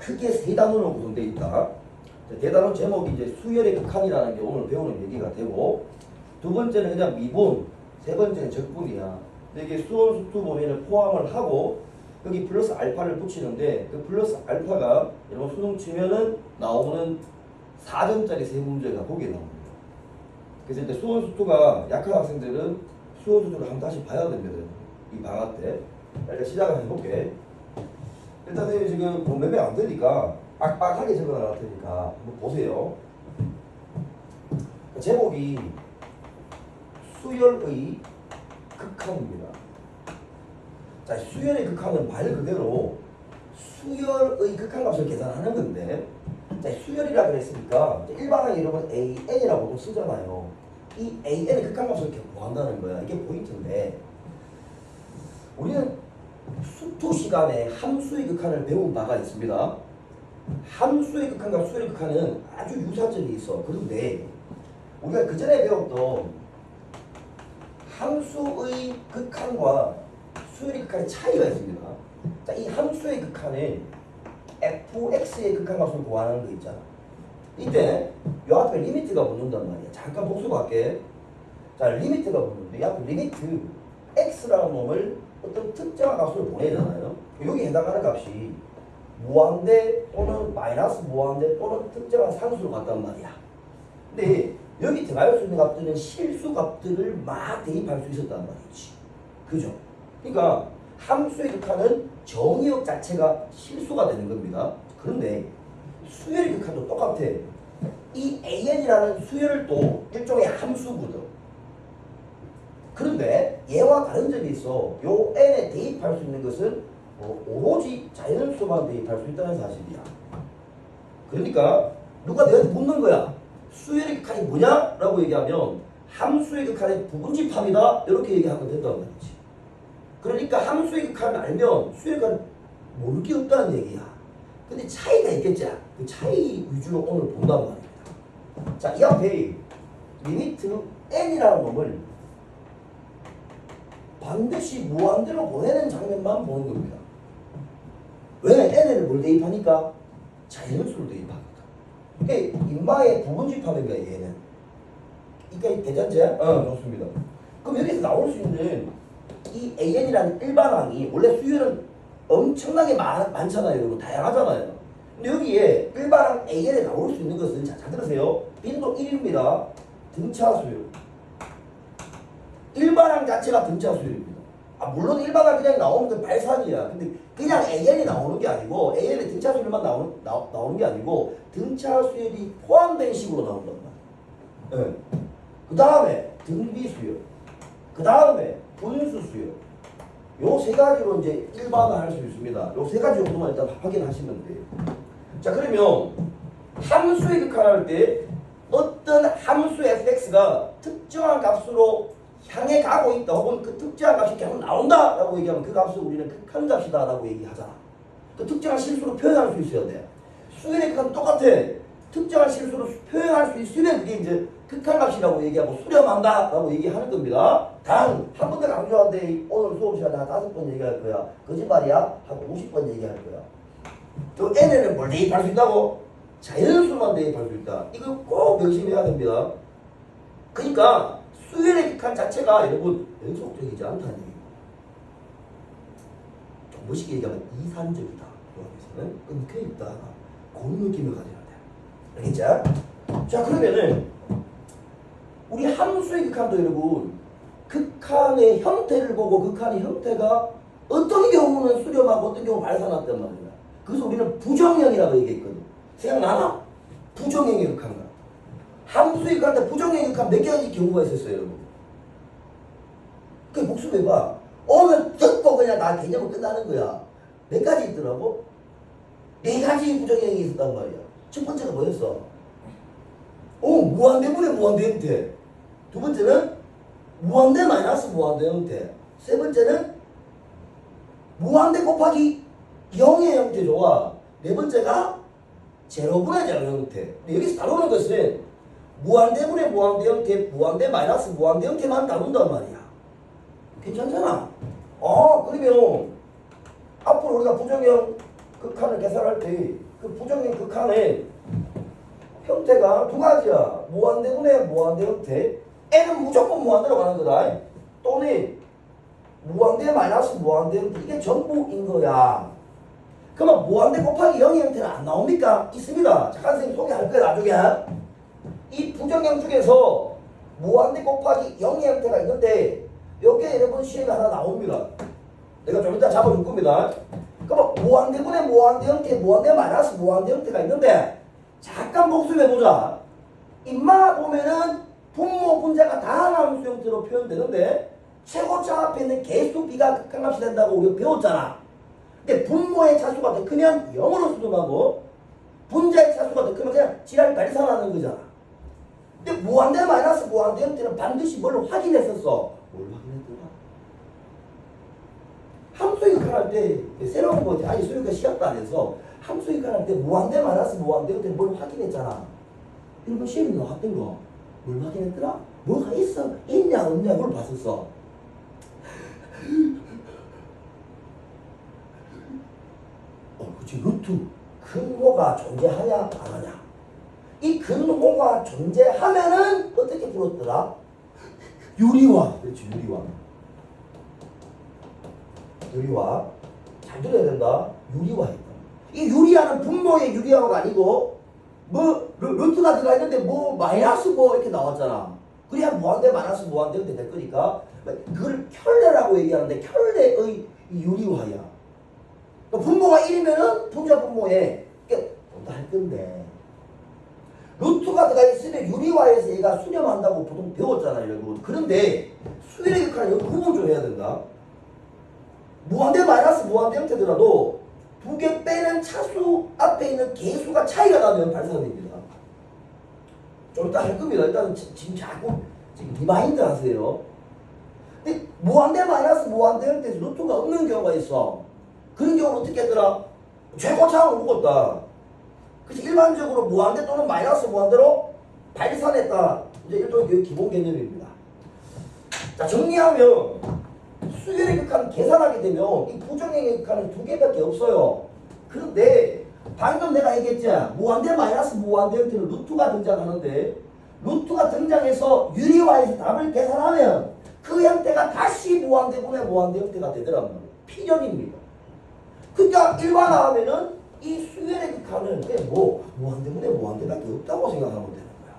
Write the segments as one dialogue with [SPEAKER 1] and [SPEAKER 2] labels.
[SPEAKER 1] 크게 세 단원으로 구성되어 있다. 대단원 제목이 이제 수열의 극한이라는 게 오늘 배우는 얘기가 되고, 두 번째는 그냥 미분, 세 번째는 적분이야. 근데 이게 수원 수투 범위를 포함을 하고 여기 플러스 알파를 붙이는데, 그 플러스 알파가 여러분 수능 치면은 나오는 4점짜리 세 문제가 거기에 나옵니다. 그래서 이제 수원 수투가 약한 학생들은 수원 수투를 한번 다시 봐야 됩니다. 이 방학 때. 일단 시작을 해볼게. 일단 선생님 지금 뭐 몇명 안 되니까 빡빡하게 적어놔 테니까 한번 보세요. 제목이 수열의 극한입니다. 자, 수열의 극한은 말 그대로 수열의 극한값을 계산하는 건데, 자, 수열이라 그랬으니까 일반항에 여러분 AN이라고 또 쓰잖아요. 이 AN의 극한값을 이렇게 구한다는 거야. 이게 포인트인데, 우리는 수투 시간에 함수의 극한을 배운 바가 있습니다. 함수의 극한과 수열의 극한은 아주 유사점이 있어. 그런데 우리가 그 전에 배웠던 함수의 극한과 수열의 극한의 차이가 있습니다. 자, 이 함수의 극한은 fx의 극한값을 구하는 거 있잖아. 이때 요 앞에 리미트가 붙는단 말이야. 잠깐 복습할게. 자, 리미트가 붙는데 이 앞에 리미트 x라는 놈을 어떤 특정한 값으로 보내잖아요. 여기 해당하는 값이 무한대 또는 마이너스 무한대 또는 특정한 상수로 갔단 말이야. 근데 여기 들어갈 수 있는 값들은 실수 값들을 막 대입할 수 있었단 말이지. 그죠? 그러니까 함수의 극한은 정의역 자체가 실수가 되는 겁니다. 그런데 수열의 극한도 똑같아. 이 AN이라는 수열도 일종의 함수거든. 그런데 얘와 다른 점이 있어. 요 n에 대입할 수 있는 것은 오로지 자연수만 대입할 수 있다는 사실이야. 그러니까 누가 내한테 묻는 거야. 수열의 극한이 뭐냐? 라고 얘기하면 함수의 극한의 부분집합이다. 이렇게 얘기하면 된다는 말이지. 그러니까 함수의 극한을 알면 수열의 극한은 모를 게 없다는 얘기야. 근데 차이가 있겠지. 그 차이 위주로 오늘 본단 말입니다. 자, 이 앞에 리미트 n이라는 놈을 반드시 무한대로 보내는 장면만 보는 겁니다. 왜? n을 뭘 대입하니까? 자연수를 대입합니다. 그러니까 인마의 부분집합인 거야, 얘는. 그러니까 괜찮지? 좋습니다. 그럼 여기서 나올 수 있는 이 AN이라는 일반항이 원래 수열은 엄청나게 많잖아요. 여러분. 다양하잖아요. 근데 여기에 일반항 AN에 나올 수 있는 것은 자 들으세요. 빈도 1입니다. 등차 수열. 일반항 자체가 등차 수열입니다. 물론 일반항 그냥 나오는 건 발산이야. 근데 그냥 AN이 나오는 게 아니고 AN의 등차 수열만 나오는 게 아니고 등차 수열이 포함된 식으로 나온단 말이야. 네. 그 다음에 등비 수열. 그 다음에 분수 수열. 요 세 가지로 이제 일반화할 수 있습니다. 요 세 가지 정도만 일단 확인하시면 돼요. 자, 그러면 함수의 극한할 때 어떤 함수 fx가 특정한 값으로 향해 가고 있다 혹은 그 특정한 값이 계속 나온다 라고 얘기하면 그 값을 우리는 극한값이다 라고 얘기하잖아. 그 특정한 실수로 표현할 수 있어야 돼. 수열의 극한은 똑같아. 특정한 실수로 표현할 수 있으면 그게 이제 극한값이라고 얘기하고 수렴한다 라고 얘기하는 겁니다. 단 한 번 더 강조하는데 오늘 수업 시간에 한 5번 얘기할 거야. 거짓말이야? 하고 50번 얘기할 거야. 또 n에는 뭘 대입할 수 있다고? 자연수만 대입할 수 있다. 이거 꼭 명심해야 됩니다. 그러니까 수열의 극한 자체가 여러분 연속적이지 않다는 얘기예요. 좀 멋있게 얘기하면 이산적이다. 여기서는 끊겨 있다. 그런 느낌을 가져야 돼. 알겠죠? 자, 그러면은 우리 함수의 극한도 여러분 극한의 형태를 보고 극한의 형태가 어떤 경우는 수렴하고 어떤 경우는 발산했단 말이야. 그래서 우리는 부정형이라고 얘기했거든. 생각나나? 부정형의 극한가. 함수의 극한한테 부정형의 극한 몇 가지 경우가 있었어요, 여러분. 그 복습해봐. 오늘 듣고 그냥 나 개념은 끝나는 거야. 몇 가지 있더라고? 4가지 부정형이 있었단 말이야. 첫 번째가 뭐였어? 무한대분의 무한대 형태. 두 번째는 무한대 마이너스 무한대 형태. 세 번째는 무한대 곱하기 0의 형태 좋아. 네 번째가 제로분의 제로 형태. 여기서 다루는 것은 무한대분의 무한대 형태, 무한대 마이너스 무한대 형태만 다룬단 말이야. 괜찮잖아. 그러면 앞으로 우리가 부정형 극한을 계산할 때 그 부정의 극한의 형태가 두 가지야. 무한대분의 무한대 형태. n은 무조건 무한대로 가는 거다. 또는 무한대 마이너스 무한대 형태. 이게 전부인 거야. 그러면 무한대 곱하기 0의 형태는 안 나옵니까? 있습니다. 잠깐 선생님 소개할 거야 나중에. 이 부정형 중에서 무한대 곱하기 0의 형태가 있는데 여기에 여러분 시험이 하나 나옵니다. 내가 좀 이따 잡아줄 겁니다. 그럼 무한대분의 무한대 형태, 무한대 마이너스 무한대 형태가 있는데 잠깐 복습해보자. 인마 보면은 분모 분자가 다함수 형태로 표현되는데 최고차 앞에 있는 개수 b가 극한값이 된다고 우리가 배웠잖아. 근데 분모의 차수가 더 크면 0으로 수렴하고 분자의 차수가 더 크면 그냥 지랄 발산하는 거잖아. 근데 무한대 마이너스 무한대 형태는 반드시 뭘 확인했었어. 뭘 확인했더라? 함수익할 때 새로운 거지. 아니 수익과 시작도 안 해서 함수익할 때 무한대 마이너스 무한대 형태는 뭘 확인했잖아. 이런 시험이 나왔던 거. 뭘 확인했더라? 뭐가 있어? 있냐 없냐 그걸 봤었어. 그치. 루트 근호가 존재하냐 안 하냐. 이 근호가 존재하면은 어떻게 풀었더라? 유리화. 그렇지. 유리화. 잘 들어야 된다. 유리화했다. 이 유리화는 분모의 유리화가 아니고 뭐 루트가 들어가 있는데 뭐 마이너스 뭐 이렇게 나왔잖아. 그래야 무한대 마이너스 무한대 이렇게 될 거니까 그걸 켤레라고 얘기하는데 켤레의 유리화야. 그러니까 분모가 1이면은 분자 분모에 뭔가 할 건데 루트가 들어가 있으면 유리화에서 얘가 수렴한다고 보통 배웠잖아요, 여러분. 그런데 수열의 극한은 여기 구분 좀 해야 된다. 무한대 마이너스 무한대 형태더라도 두 개 빼는 차수 앞에 있는 개수가 차이가 나면 발산됩니다. 좀 이따 할 겁니다. 일단 지금 자꾸 지금 리마인드 하세요. 근데 무한대 마이너스 무한대 형태에서 루트가 없는 경우가 있어. 그런 경우는 어떻게 했더라? 최고차항을 묶었다. 그래서 일반적으로 무한대 또는 마이너스 무한대로 발산했다. 이제 일단 기본 개념입니다. 자, 정리하면 수열의 극한 계산하게 되면 이 부정의 극한은 두 개밖에 없어요. 그런데 방금 내가 얘기했지. 무한대 마이너스 무한대 형태는 루트가 등장하는데 루트가 등장해서 유리화해서 답을 계산하면 그 형태가 다시 무한대분의 무한대 형태가 되더란 말이에요. 필연입니다. 그러니까 일반화하면은 이 수열의 극한은 그냥 무한대분의 무한대밖에 없다고 생각하면 되는 거야.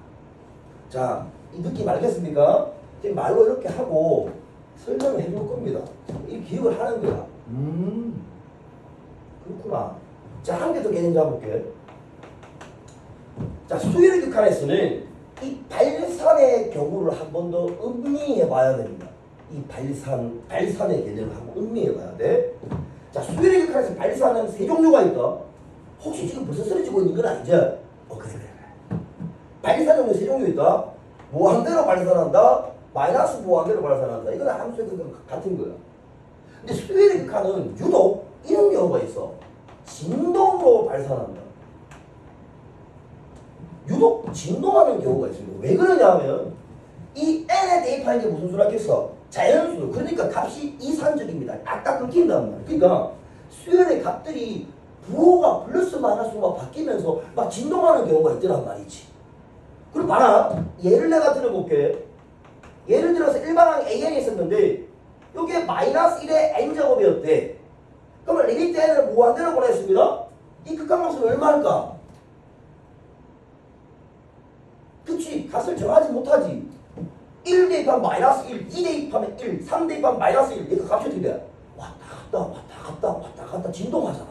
[SPEAKER 1] 자, 이 느낌 알겠습니까? 지금 말로 이렇게 하고 설명을 해줄 겁니다. 이 기억을 하는 거야. 그렇구나. 자, 한 개 더 개념 잡아볼게. 자, 수열의 극한에서는 이 발산의 경우를 한 번 더 음미해 봐야 됩니다. 이 발산의 개념을 한번 음미해 봐야 돼. 자, 수열의 극한에서 발산은 세 종류가 있다. 혹시 지금 벌써 쓰러지고 있는 건 아니죠? 그래. 발산 종류 세 종류 있다. 무한대로 발산한다. 마이너스 무한대로 발산한다. 이건 함수의 극한 같은 거야. 근데 수열의 극한은 유독 이런 경우가 있어. 진동으로 발산한다. 유독 진동하는 경우가 있습니다. 왜 그러냐 하면 이 n에 대입하는 게 무슨 수라겠어? 자연수. 그러니까 값이 이산적입니다. 딱딱 끊긴단 말이야. 그러니까 수열의 값들이 부호가 플러스 마이너스가 바뀌면서 막 진동하는 경우가 있더란 말이지. 그럼 봐라. 예를 내가 들어볼게. 예를 들어서 일반항 AN이 있었는데 여기에 마이너스 1의 n제곱이었대. 그러면 리미트 n을 무한대로 보냈습니다. 이 극한값은 얼마일까? 그치. 값을 정하지 못하지. 1 대입하면 마이너스 1, 2 대입하면 1, 3 대입하면 마이너스 1. 이거 값이 어떻게 돼? 왔다 갔다 진동하잖아.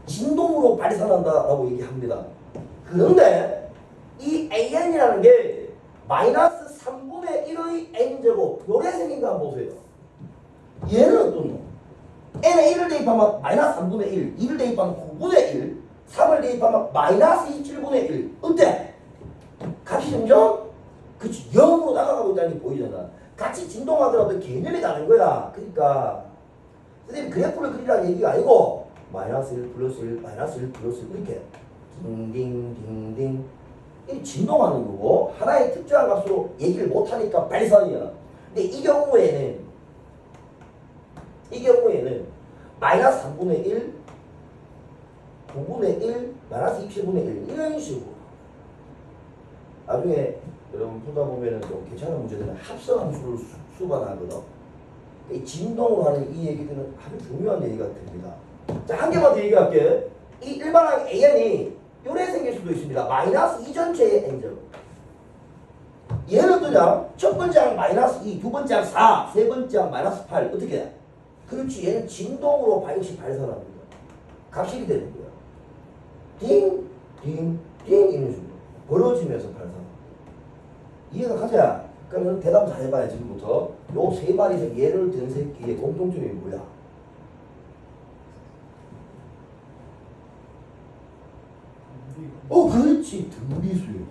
[SPEAKER 1] 진동으로 발산한다라고 얘기합니다. 그런데 이 AN이라는 게 마이너스 3분의 1의 n제곱 요래 생긴 거 한번 보세요. 얘는 어떤 놈? n에 1을 대입하면 마이너스 3분의 1, 2를 대입하면 9분의 1, 3을 대입하면 마이너스 27분의 1. 어때? 값이 점점 그치 0으로 나가고 있다는 게 보이잖아. 같이 진동하더라도 개념이 다른 거야. 그러니까 선생님 그래프를 그리라는 얘기가 아니고 마이너스 1 플러스 1 마이너스 1 플러스 1 이렇게 딩딩딩딩 이 진동하는 거고 하나의 특정한 값으로 얘기를 못하니까 발산이야. 근데 이 경우에는 마이너스 3분의 1 9분의 1 마이너스 27분의 1 이런 식으로 나중에 여러분 풀다 보면은 좀 괜찮은 문제들은 합성함수를 수반하거든. 이 진동으로 하는 이 얘기들은 아주 중요한 얘기가 됩니다. 자, 한 개만 더 얘기할게. 이 일반항 AN이 요래 생길 수도 있습니다. 마이너스 2 전체의 n제곱. 얘는 어떠냐? 첫 번째 항 마이너스 2, 두 번째 항 4, 세 번째 항 마이너스 8. 어떻게 해? 그렇지. 얘는 진동으로 반응식 발산합니다. 값이 되는 거야. 띵, 띵, 띵 이런 식으로 벌어지면서 발산. 이해가 가자. 그러면 대답 잘 해봐야 지금부터. 요 세 마리에서 얘를 든 새끼의 공통점이 뭐야? 그렇지. 등비수열이야.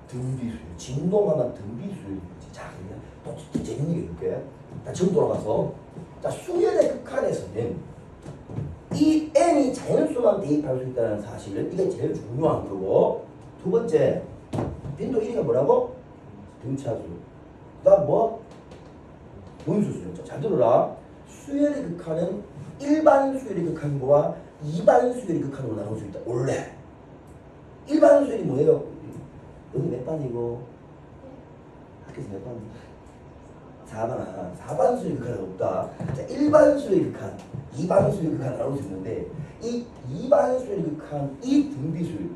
[SPEAKER 1] 등비수열. 진동하면 등비수열이지. 자, 그러면 또 재밌는 게 있을게. 자, 지금 돌아가서. 자, 수열의 극한에서는 이 n이 자연수만 대입할 수 있다는 사실은 이게 제일 중요한 거고, 두 번째, 빈도 1위가 뭐라고? 등차수. 그 다음 뭐? 분수수요. 잘 들어라. 수열의 극한은 일반 수열의 극한과 이반 수열의 극한으로 나눌 수 있다. 원래. 일반 수열이 뭐예요? 여기 몇 반이고? 학교에서 몇 반? 4반. 4반 수열의 극한은 없다. 자, 일반 수열의 극한, 이반 수열의 극한을 나눌 수 있는데 이 이반 수열의 극한, 이 등비수열.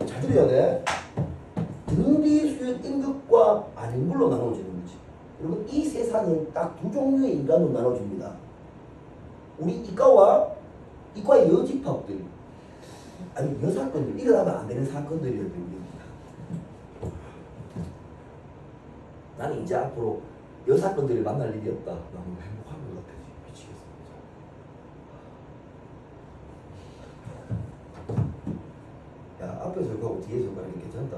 [SPEAKER 1] 잘 들어야 돼. 등비수열 임극과 반응물로 나눠지는 거지. 여러분 이 세상은 딱 두 종류의 인간으로 나눠집니다. 우리 이과의 여집합들, 아니 여사건들, 일어나면 안 되는 사건들이었던 겁니다. 나는 이제 앞으로 여사건들을 만날 일이 없다. 너무 행복한 것 같아. 미치겠어. 야, 앞에서 가고 뒤에서 가는 게 괜찮다.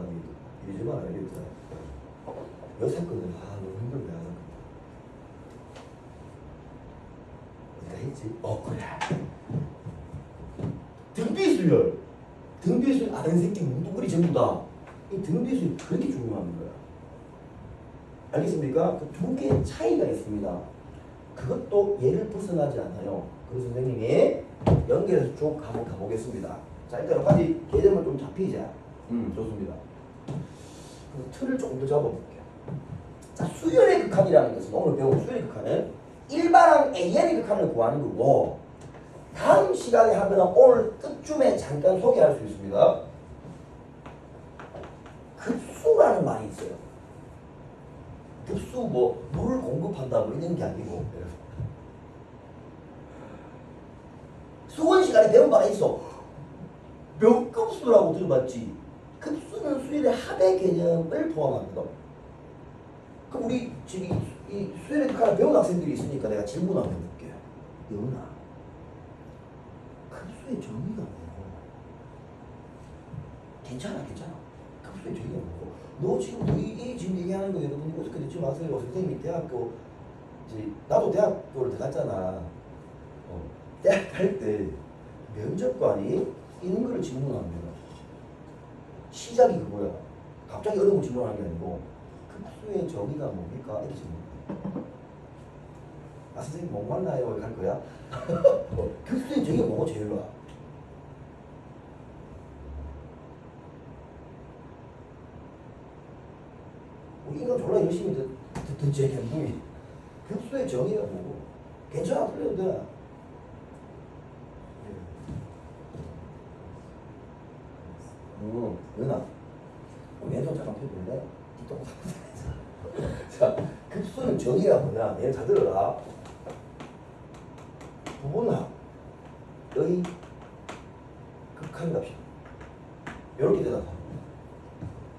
[SPEAKER 1] 이러지만 알겠다. 여사건들 너무 힘들다. 어디다 했지? 그래. 등비수열 아는 새끼 뭉뚱그리 전부 다. 이 등비수열 그렇게 중요한 거야. 알겠습니까? 그 두 개의 차이가 있습니다. 그것도 얘를 벗어나지 않아요. 그래서 선생님이 연결해서 쭉 가보겠습니다. 자, 일단 여기까지 개념을 좀 잡히자. 좋습니다. 틀을 조금 더 잡아볼게요. 자, 수열의 극한이라는 것은 오늘 배운 수열의 극한은 일반항 AN의 극한을 구하는 거고, 다음 시간에 하거나 오늘 끝쯤에 잠깐 소개할 수 있습니다. 급수라는 말이 있어요. 급수 뭐 물을 공급한다 뭐 이런 게 아니고, 수원 시간에 배운 바가 있어. 몇 급수라고 들어봤지? 급수는 수열의 합의 개념을 포함합니다. 그럼 우리 지금 이 수열의 극한을 배운 학생들이 있으니까 내가 질문 한번 해볼게. 영훈아, 급수의 정의가 뭐고? 괜찮아. 급수의 정의가 뭐고? 너 지금 이 지금 얘기하는 거 여러분이 어떻게 듣지 마세요. 선생님이 대학교, 이제 나도 대학교를 들어갔잖아. 대학 갈 때 면접관이 이런 거를 질문합니다. 시작이 그거야. 갑자기 어려운 질문하는 게 아니고, 급수의 정의가 뭡니까? 이렇게 질문합니다. 아, 선생님 목말라요? 이렇게 할 거야? 급수의 정의가 뭐고 제일 봐. 우리 인간 졸라 열심히 듣던 제 견둥이. 급수의 정의가 뭐고? 괜찮아, 틀려도 돼. 연아, 왼손 잠깐 펴볼래? 자, 급수는 정의가 뭐냐? 얘를 잘 들어라. 부분합의 극한값이야. 이렇게 대답합니다.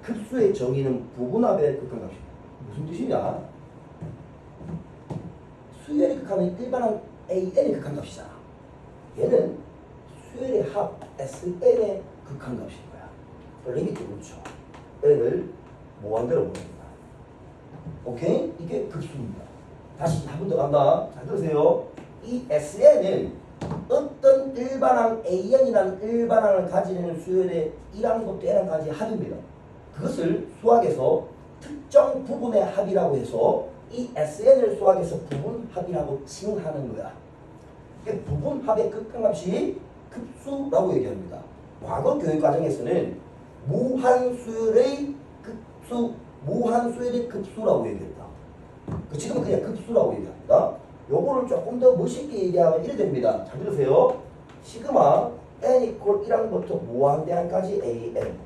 [SPEAKER 1] 급수의 정의는 부분합의 극한값이야. 무슨 뜻이냐? 수열의 극한은 일반항 AN의 극한값이잖아. 얘는 수열의 합 SN의 극한값인 거야. 리미트 그렇죠. n을 무한대로 보냅니다. 오케이? 이게 급수입니다. 다시 한 번 더 간다. 잘 들으세요. 이 SN은 어떤 일반항 AN이라는 일반항을 가지는 수열의 1항부터 n항까지 합입니다. 그것을 수학에서 특정 부분의 합이라고 해서 이 SN을 수학에서 부분합이라고 칭하는 거야. 부분합의 극한값이 급수라고 얘기합니다. 과거 교육 과정에서는 무한수열의 급수, 무한수열의 급수라고 얘기했다. 지금은 그냥 급수라고 얘기합니다. 요거를 조금 더 멋있게 얘기하면 이래 됩니다. 잘 들으세요. 시그마 n 이퀄 1항부터 무한대항까지 an.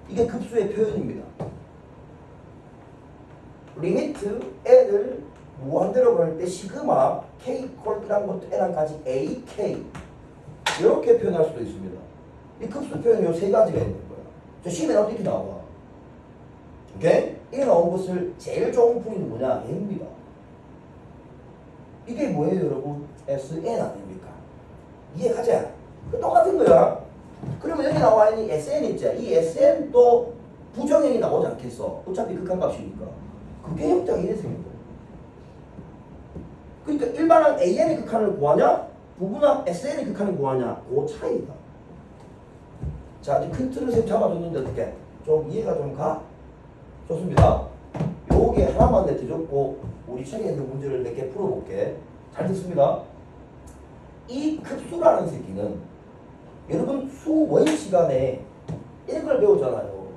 [SPEAKER 1] 이게 급수의 표현입니다. 리미트 n을 무한대로 보낼 때 시그마 k 이퀄 1항부터 n항까지 ak 이렇게 표현할 수도 있습니다. 이 급수 표현이 요 세 가지가 있는 거야. 저 시험에 나올 때 이렇게 나와. 오케이? 이게 나온 것을 제일 좋은 풀이는 뭐냐? n입니다. 이게 뭐예요, 여러분? Sn 아닙니까? 이해가자. 똑같은 거야. 그러면 여기 나와 있는 Sn 있죠? 이 Sn도 부정형이 나오지 않겠어? 어차피 극한값이니까. 그게 형태가 이래 생긴 거야. 그러니까 일반항 AN의 극한을 구하냐? 부분항 SN의 극한을 구하냐? 그 차이다. 자, 이제 큰 틀을 좀 잡아줬는데 어떻게? 좀 이해가 좀 가? 좋습니다. 요게 하나만 내드렸고 우리 책에 있는 문제를 몇 개 풀어볼게. 잘 듣습니다. 이 급수라는 새끼는 여러분 수원 시간에 이걸 배우잖아요.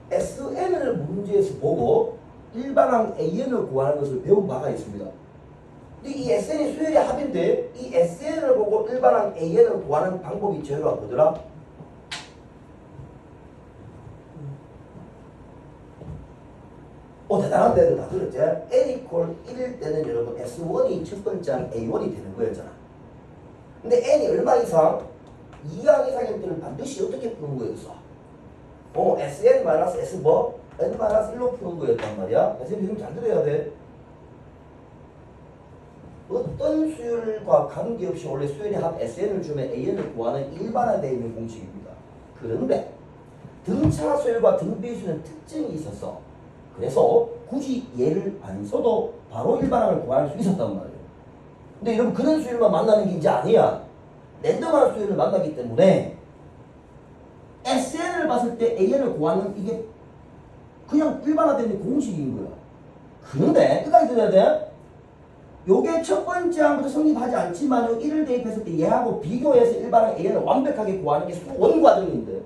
[SPEAKER 1] SN을 문제에서 보고 일반항 AN을 구하는 것을 배운 바가 있습니다. 근데 이 SN이 수열의 합인데 이 SN을 보고 일반항 AN을 구하는 방법이 저희가 뭐더라? 대단한데 다 들었지? n 이퀄 1일 때는 여러분 S1이 첫 번째 항 A1이 되는 거였잖아. 근데 n이 얼마 이상? 2항 이상일 때는 반드시 어떻게 푸는 거였어? Sn-S 뭐? n-1로 푸는 거였단 말이야. 선생님 잘 들어야 돼. 어떤 수열과 관계없이 원래 수열의 합 Sn을 주면 AN을 구하는 일반화되어 있는 공식입니다. 그런데 등차 수열과 등비수는 특징이 있었어. 그래서 굳이 얘를 안 써도 바로 일반항을 구할 수 있었단 말이에요. 근데 여러분 그런 수열만 만나는 게 이제 아니야. 랜덤한 수열을 만나기 때문에 SN을 봤을 때 AN을 구하는 이게 그냥 일반화된 공식인 거야. 그런데 끝까지 들어야 돼. 요게 첫 번째 항부터 성립하지 않지만 1을 대입했을 때 얘하고 비교해서 일반항 AN을 완벽하게 구하는 게 수원 과정인데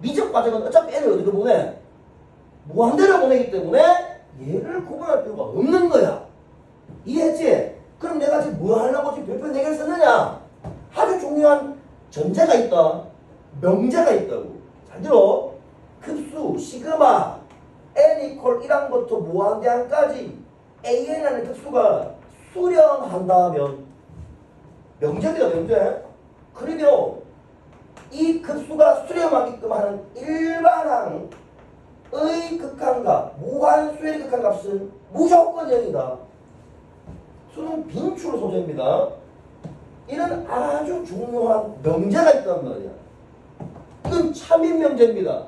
[SPEAKER 1] 미적 과정은 어차피 N을 어디로 보내? 무한대로 보내기 때문에 얘를 구분할 필요가 없는 거야. 이해했지? 그럼 내가 지금 뭐 하려고 지금 별표 4개를 썼느냐? 아주 중요한 전제가 있다. 명제가 있다고. 잘 들어. 급수 시그마 n 이퀄 1항부터 무한대항까지 an이라는 급수가 수렴한다면 명제입니다. 명제. 그러면 이 급수가 수렴하게끔 하는 일반항 의 극한값, 무한수의 극한값은 무조건 0이다. 수는 빈출 소재입니다. 이런 아주 중요한 명제가 있단 말이야. 이건 참인 명제입니다.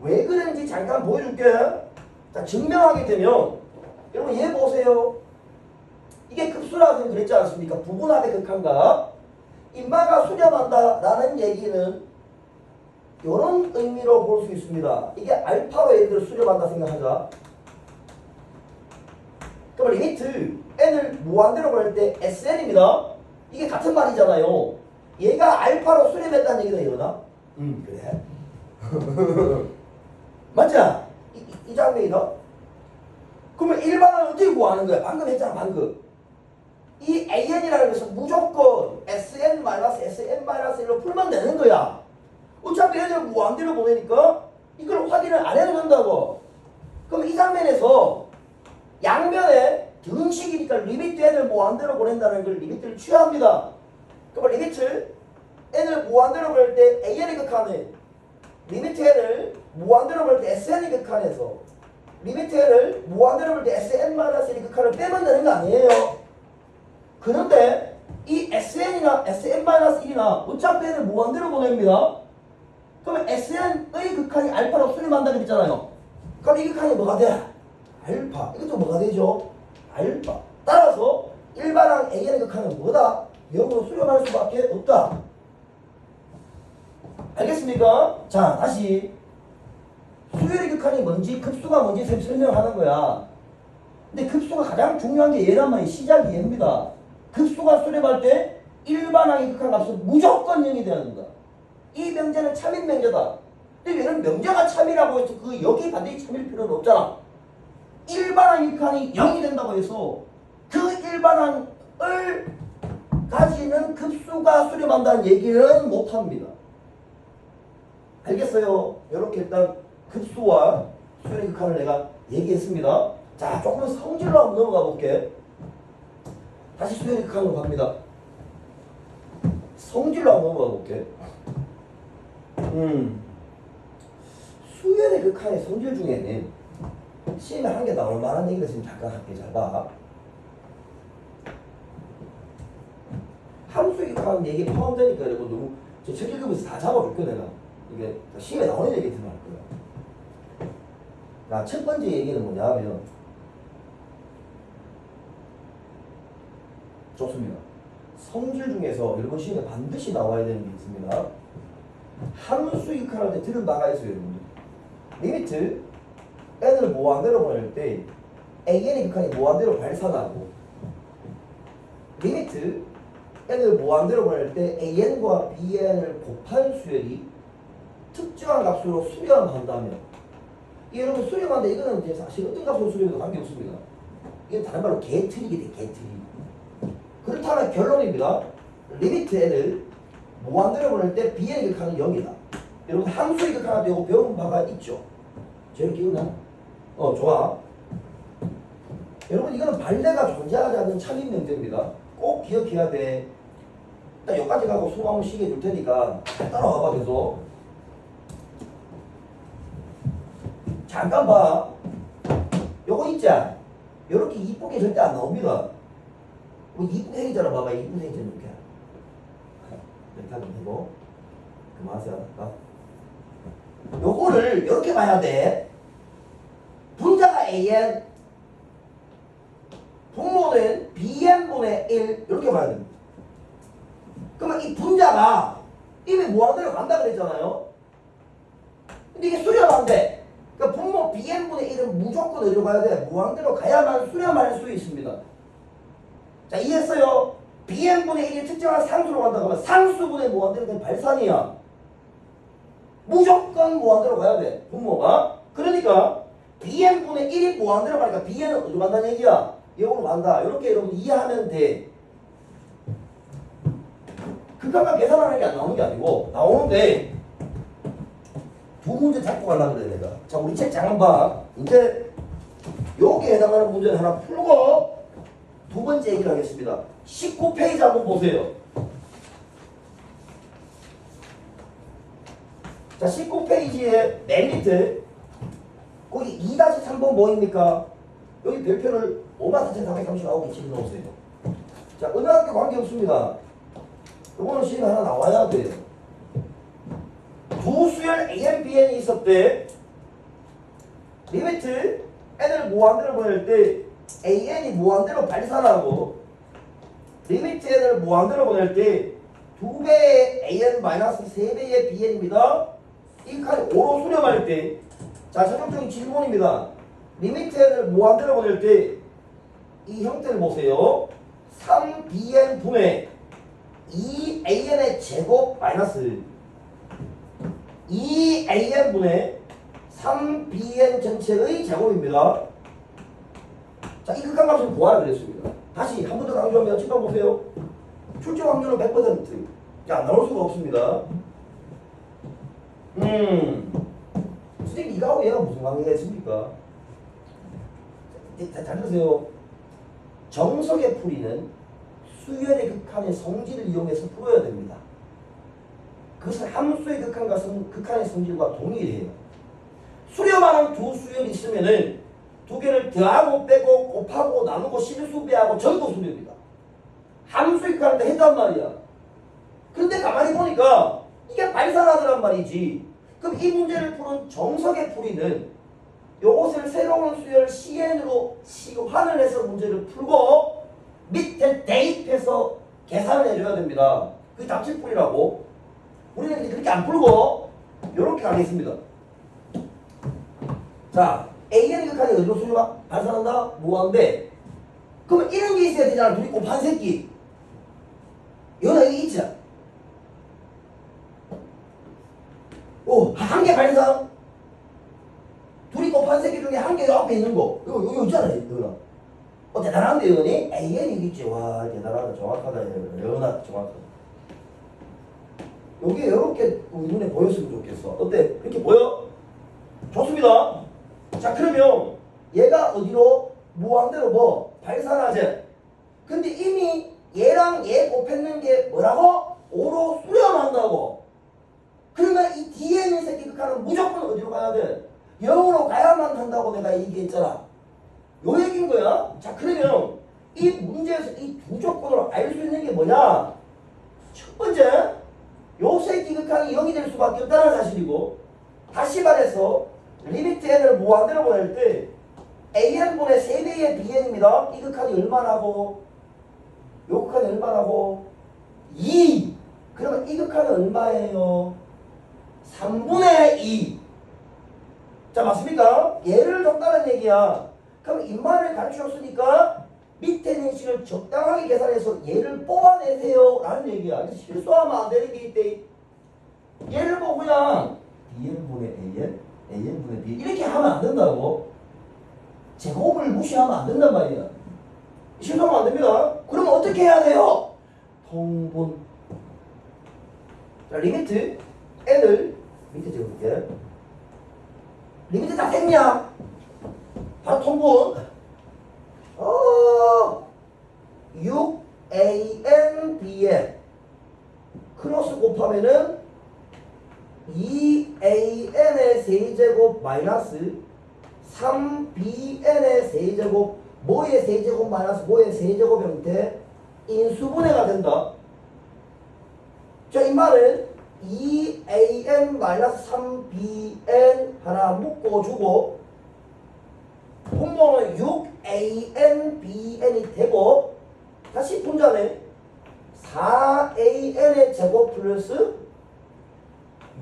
[SPEAKER 1] 왜 그런지 잠깐 보여줄게. 자, 증명하게 되면 여러분 얘 보세요. 이게 급수라고 그랬지 않습니까? 부분합의 극한값. 인마가 수렴한다라는 얘기는 이런 의미로 볼 수 있습니다. 이게 알파로 예를 들어 수렴한다 생각하자. 그럼 리미트 n을 무한대로 보낼 때 sn입니다. 이게 같은 말이잖아요. 얘가 알파로 수렴했다는 얘기다 이러나? 그래. 맞자? 이 장면이다. 그러면 일반을 어떻게 구하는 거야? 방금 했잖아, 방금. 이 an이라는 것은 무조건 sn-sn-1로 풀면 되는 거야. 어차피 얘들 무한대로 보내니까 이걸 확인을 안 해도 된다고. 그럼 이 장면에서 양면에 등식이니까 리미트 n을 무한대로 보낸다는 걸 리미트를 취합니다. 그럼 리미트 n을 무한대로 보낼 때 an의 극한에 리미트 n을 무한대로 보낼 때 sn의 극한에서 리미트 n을 무한대로 보낼 때 sn-1의 극한을 빼면 되는 거 아니에요. 그런데 이 sn이나 sn-1이나 어차피 n을 무한대로 보냅니다. 그러면 SN의 극한이 알파로 수렴한다 그랬잖아요. 그럼 이 극한이 뭐가 돼? 알파. 이것도 뭐가 되죠? 알파. 따라서 일반항 AN의 극한은 뭐다? 0으로 수렴할 수밖에 없다. 알겠습니까? 자, 다시 수열의 극한이 뭔지, 급수가 뭔지 설명하는 거야. 근데 급수가 가장 중요한 게 얘란 말이에요. 시작이 얘입니다. 급수가 수렴할 때 일반항의 극한 값은 무조건 0이 돼야 된다. 이 명제는 참인 명제다. 근데 얘는 명제가 참이라고 해서 그 여기 반드시 참일 필요는 없잖아. 일반항의 극한이 0이 된다고 해서 그 일반항을 가지는 급수가 수렴한다는 얘기는 못합니다. 알겠어요? 이렇게 일단 급수와 수렴의 극한을 내가 얘기했습니다. 자, 조금 성질로 한번 넘어가 볼게. 다시 수렴의 극한으로 갑니다. 성질로 한번 넘어가 볼게. 수열의 극한의 성질 중에는 시험에 한 개 나올 만한 얘기를 지금 잠깐 할게. 잘 봐. 함수의 극한 얘기 포함되니까 여러분 너무 저 책 읽으면서 다 잡아줄게 내가. 이게 시험에 나오는 얘기 들어갈 거야. 자, 첫 번째 얘기는 뭐냐면 좋습니다. 성질 중에서 여러분 시험에 반드시 나와야 되는 게 있습니다. 함수의 극한할 때 들은 바가 있어요, 여러분들. 리미트 n을 무한대로 보낼 때 an의 극한이 무한대로 발산하고 리미트 n을 무한대로 보낼 때 an과 bn을 곱한 수열이 특정한 값으로 수렴한다면 여러분 수렴한데 이거는 이제 사실 어떤 값으로 수렴해도 관계없습니다. 이게 다른 말로 개틀이게 돼, 개틀이. 그렇다면 결론입니다. 리미트 n을 무한대로 보낼 때 bn의 극한은 0이다. 여러분 함수의 극한할 때 이거 배운 바가 있죠? 제일 기억나? 좋아. 여러분 이거는 발레가 존재하지 않는 참인 명제입니다. 꼭 기억해야 돼. 일단 여기까지 가고 수업 한번 시게 줄 테니까 잘 따라와봐 계속. 잠깐 봐. 요거 있자. 요렇게 이쁘게 절대 안 나옵니다. 이쁜 행이잖아. 봐봐. 이쁜 행이잖아. 이렇게. 이렇게 하면 되고. 그만하세요. 요거를 이렇게 봐야 돼. 분자가 an, 분모는 bn분의 1 이렇게 봐야 됩니다. 그러면 이 분자가 이미 무한대로 간다 그랬잖아요. 근데 이게 수렴한데 그러니까 분모 bn분의 1은 무조건 어디로 가야 돼? 무한대로 가야만 수렴할 수 있습니다. 자, 이해했어요? bn분의 1이 특정한 상수로 간다 그러면 상수분의 무한대로 된 발산이야. 무조건 무한대로 가야 돼. 분모가. 그러니까 bn분의 1이 무한대로 가니까 bn은 어디로 간다는 얘기야? 여기로 간다. 이렇게 여러분 이해하면 돼. 극한값 계산하는 게 안 나오는 게 아니고 나오는데 두 문제 잡고 가려고 그래 내가. 자, 우리 책 잠깐 봐. 이제 여기에 해당하는 문제를 하나 풀고 두 번째 얘기를 하겠습니다. 19페이지 한번 보세요. 자, 19페이지의 맨 밑에 거기 2-3번 뭐입니까? 여기 별표를 54,439개 집어넣으세요. 자, 어느 학교 관계없습니다. 이거는 시간 하나 나와야 돼요. 두 수열 AN, BN이 있었대. 리미트 n을 무한대로 보낼 때 AN이 무한대로 발산하고 리미트 n을 무한대로 보낼 때 2배의 AN 마이너스 3배의 BN입니다. 이 칸이 5로 수렴할 때, 자, 전형적인 질문입니다. 리미트 n을 무한대로 보낼 때 이 형태를 보세요. 3bn 분의 2an의 제곱 마이너스 2an 분의 3bn 전체의 제곱입니다. 자, 이 극한값을 구하라 그랬습니다. 다시 한 번 더 강조하면 칠판 보세요. 출제 확률은 100%. 자, 나올 수가 없습니다. 선생님, 이거하고 얘가 무슨 관계가 있습니까? 잘 들으세요. 정석의 풀이는 수열의 극한의 성질을 이용해서 풀어야 됩니다. 그것은 함수의 극한과 극한의 성질과 동일해요. 수렴하는 두 수열이 있으면은 두 개를 더하고 빼고 곱하고 나누고 실수배하고 전부 수렴입니다. 함수의 극한한테 했단 말이야. 근데 가만히 보니까 이게 발산하더란 말이지. 그럼 이 문제를 푸는 정석의 풀이는 요것을 새로운 수열 CN으로 시환을 해서 문제를 풀고 밑에 대입해서 계산을 해줘야 됩니다. 그게 답집풀이라고. 우리는 그렇게 안 풀고 이렇게 가겠습니다. 자, AN이 극한이 어디로 수렴 발산한다? 무한대. 그러면 이런 게 있어야 되잖아. 둘이 곱한 새끼. 여기다 여기 있지. 오, 한 개 발산. 둘이 곱한 새끼 중에 한 개 앞에 있는 거. 이거 있잖아, 이거. 대단한데, 이거니? AN이 여기 있지. 와, 대단하다. 정확하다. 연하 정확하다. 요게 이렇게 우리 눈에 보였으면 좋겠어. 어때? 이렇게 보여? 좋습니다. 자, 그러면 얘가 어디로? 무한대로 뭐? 발산하지. 근데 이미 얘랑 얘 곱했는 게 뭐라고? 5로 수렴한다고. 그러면 이 뒤에 있는 새끼 극한은 무조건 어디로 가야 돼? 0으로 가야만 한다고 내가 얘기했잖아. 요 얘기인 거야. 자, 그러면 이 문제에서 이 두 조건으로 알 수 있는 게 뭐냐? 첫 번째, 요 새끼 극한이 0이 될 수밖에 없다는 사실이고, 다시 말해서 리미트 n을 무한대로 보낼 때 an분의 3배의 bn입니다. 이 극한이 얼마나고? 요 극한이 얼마나고? 2. 그러면 이 극한은 얼마예요? 3분의 2. 자, 맞습니까? 얘를 줬다는 얘기야. 그럼 인마를 가르쳐줬으니까 밑에 있는 식을 적당하게 계산해서 얘를 뽑아내세요 라는 얘기야. 실수하면 안 되는 게 있대. 얘를 보고 그냥 dn분의 an, an분의 b 이렇게 하면 안 된다고. 제곱을 무시하면 안 된단 말이야. 실수하면 안 됩니다. 그러면 어떻게 해야 돼요? 통분. 자, 리미트 n을 밑에 적어볼게. 리미트 다 됐냐? 바로 통분. 6an bn 크로스 곱하면은 2an의 세제곱 마이너스 3bn의 세제곱 뭐의 세제곱 마이너스 뭐의 세제곱 형태 인수분해가 된다. 자, 이 말은 2an 마이너스 3bn 하나 묶어주고 분모는 6an bn이 되고 다시 분자네 4an의 제곱 플러스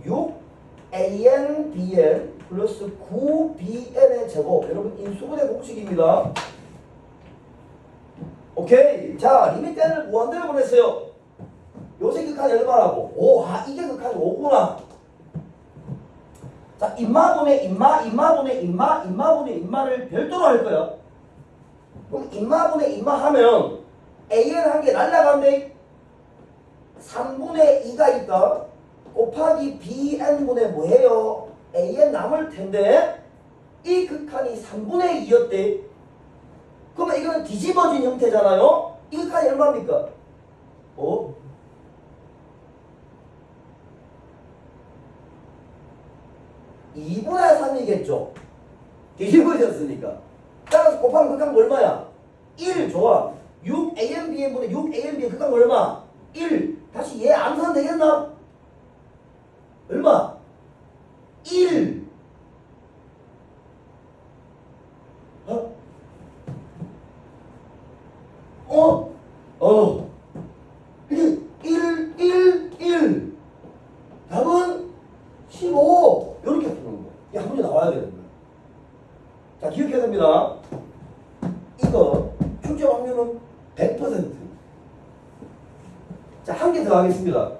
[SPEAKER 1] 6an bn 플러스 9bn의 제곱. 여러분 인수분해 공식입니다. 오케이. 자, 리미트 n을 무한대로 보냈어요. 요새 극한이 얼마라고? 5. 이게 극한이 5구나. 자, 인마분의 인마, 인마분의 인마, 인마분의 인마를 별도로 할 거야. 그럼 인마분의 인마 하면 an 한 개 날라가는데 3분의 2가 있다. 곱하기 bn분의 뭐예요? an 남을 텐데 이 극한이 3분의 2였대. 그러면 이거는 뒤집어진 형태잖아요. 이 극한이 얼마입니까? 2분의 3이겠죠. 뒤집어졌으니까. 따라서 곱하면 극한 얼마야? 1. 좋아. 6ANBN분의 6ANBN 극한 얼마? 1. 다시 얘 암산 되겠나? 얼마? 1. 이게 1, 1, 1. 답은 15. 이렇게 푸는 거. 이게 한 문제 나와야 되는 거야. 자, 기억해야 됩니다. 이거 출제 확률은 100%. 자, 한 개 더 하겠습니다.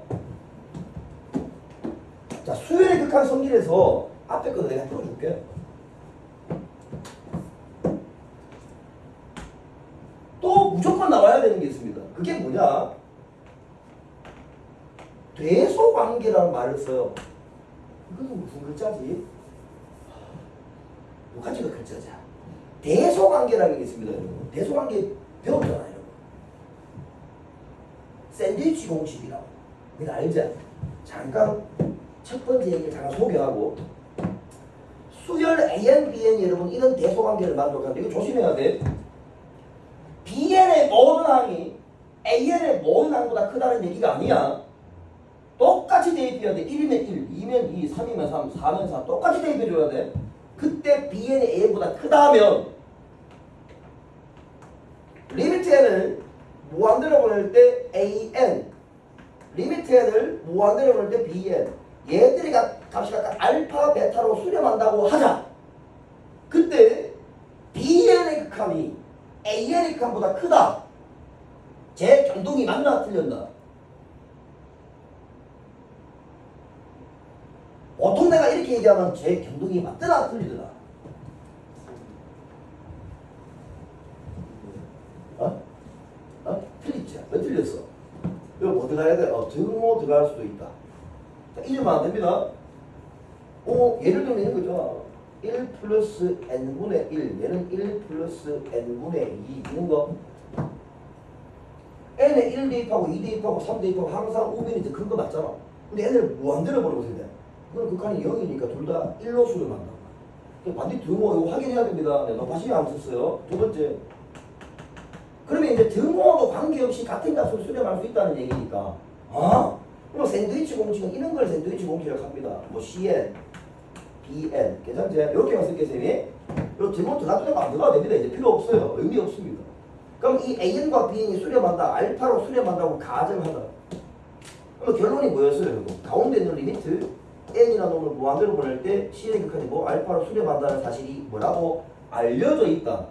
[SPEAKER 1] 자, 수열의 극한 성질에서 앞에 거 내가 풀어줄게. 또 무조건 나와야 되는 게 있습니다. 그게 뭐냐? 대소관계라는 말을 써요. 이것은 무슨 글자지? 요까지가 글자자. 대소관계라는 게 있습니다, 여러분. 대소관계 배웠잖아요, 여러분. 샌드위치 공식이라고. 이거 알죠? 잠깐 첫 번째 얘기를 잠깐 소개하고 수열 AN, BN 여러분 이런 대소관계를 만들어가는데 이거 조심해야 돼. BN의 모든 항이 AN의 모든 항보다 크다는 얘기가 아니야. 똑같이 대입해야 돼. 1이면 1, 2면 2, 3이면 3, 4면 4 똑같이 대입해줘야 돼. 그때 BN이 A보다 크다 하면 리미트 n을 무한대로 보낼 때 AN 리미트 n을 무한대로 보낼 때 BN 얘들이 값이 각각 알파, 베타로 수렴한다고 하자. 그때 Bn의 극한이 An의 극한보다 크다. 제 경동이 맞나 틀렸나? 보통 내가 이렇게 얘기하면 제 경동이 맞더라 틀리더라. 틀리지? 왜 틀렸어? 이거 뭐 들어가야 돼? 등호 들어갈 수도 있다. 자, 잊으면 안 됩니다. 예를 들면 이런 거죠. 1 플러스 n분의 1, 얘는 1 플러스 n분의 2 이런 거. n에 1 대입하고 2 대입하고 3 대입하고 항상 우변이 이제 근거 맞잖아. 근데 n을 무한대로 버려보세요. 그럼 극한이 0이니까 둘 다 1로 수렴한다. 반대 등호 이거 확인해야 됩니다. 네, 너 다시 안 썼어요. 두 번째. 그러면 이제 등호하고 관계없이 같은 값을 수렴할 수 있다는 얘기니까. 그럼 샌드위치 공식은 이런 걸 샌드위치 공식이라고 합니다. 뭐 CN, BN, 괜찮지? 이렇게만 쓸게, 쌤이. 요 등호 들어가도 안 들어가도 됩니다. 이제 필요 없어요. 의미 없습니다. 그럼 이 AN과 BN이 수렴한다, 알파로 수렴한다고 가정하다. 그럼 결론이 뭐였어요? 가운데 있는 리미트 n이라는 놈을 무한대로 보낼 때 C의 극한이 뭐 알파로 수렴한다는 사실이 뭐라고 알려져 있다.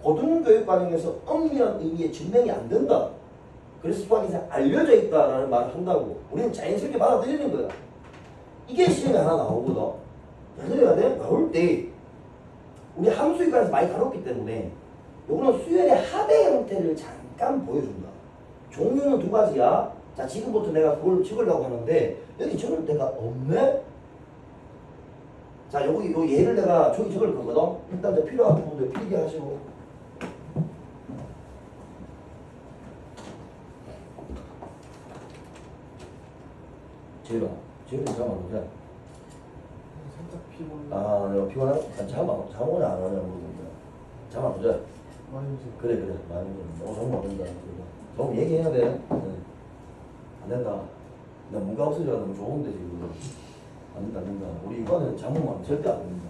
[SPEAKER 1] 고등교육 과정에서 엄밀한 의미의 증명이 안 된다. 그래서 수학에서 알려져 있다라는 말을 한다고. 우리는 자연스럽게 받아들이는 거야. 이게 시험에 하나 나오거든. 그래야 돼? 나올 때 우리 함수기관에서 많이 다뤘기 때문에 요거는 수열의 합의 형태를 잠깐 보여준다. 종류는 두 가지야. 자, 지금부터 내가 그걸 적으려고 하는데 여기 적을 데가 없네? 자, 요 예를 내가 저기 적을 거거든. 일단 저 필요한 부분들 필기하시고. 재현아, 잠깐만 보자.
[SPEAKER 2] 살짝 피곤해.
[SPEAKER 1] 내가 피곤하고 잠을 안 하냐고 물어본다. 잠깐 보자.
[SPEAKER 2] 많이 오세요.
[SPEAKER 1] 그래 많이 잠을 안 된다. 너무 얘기해야 돼. 안 된다. 나 뭔가 없어져야 너무 좋은데 지금. 안 된다. 우리 이거는 잠으면 절대 안 된다.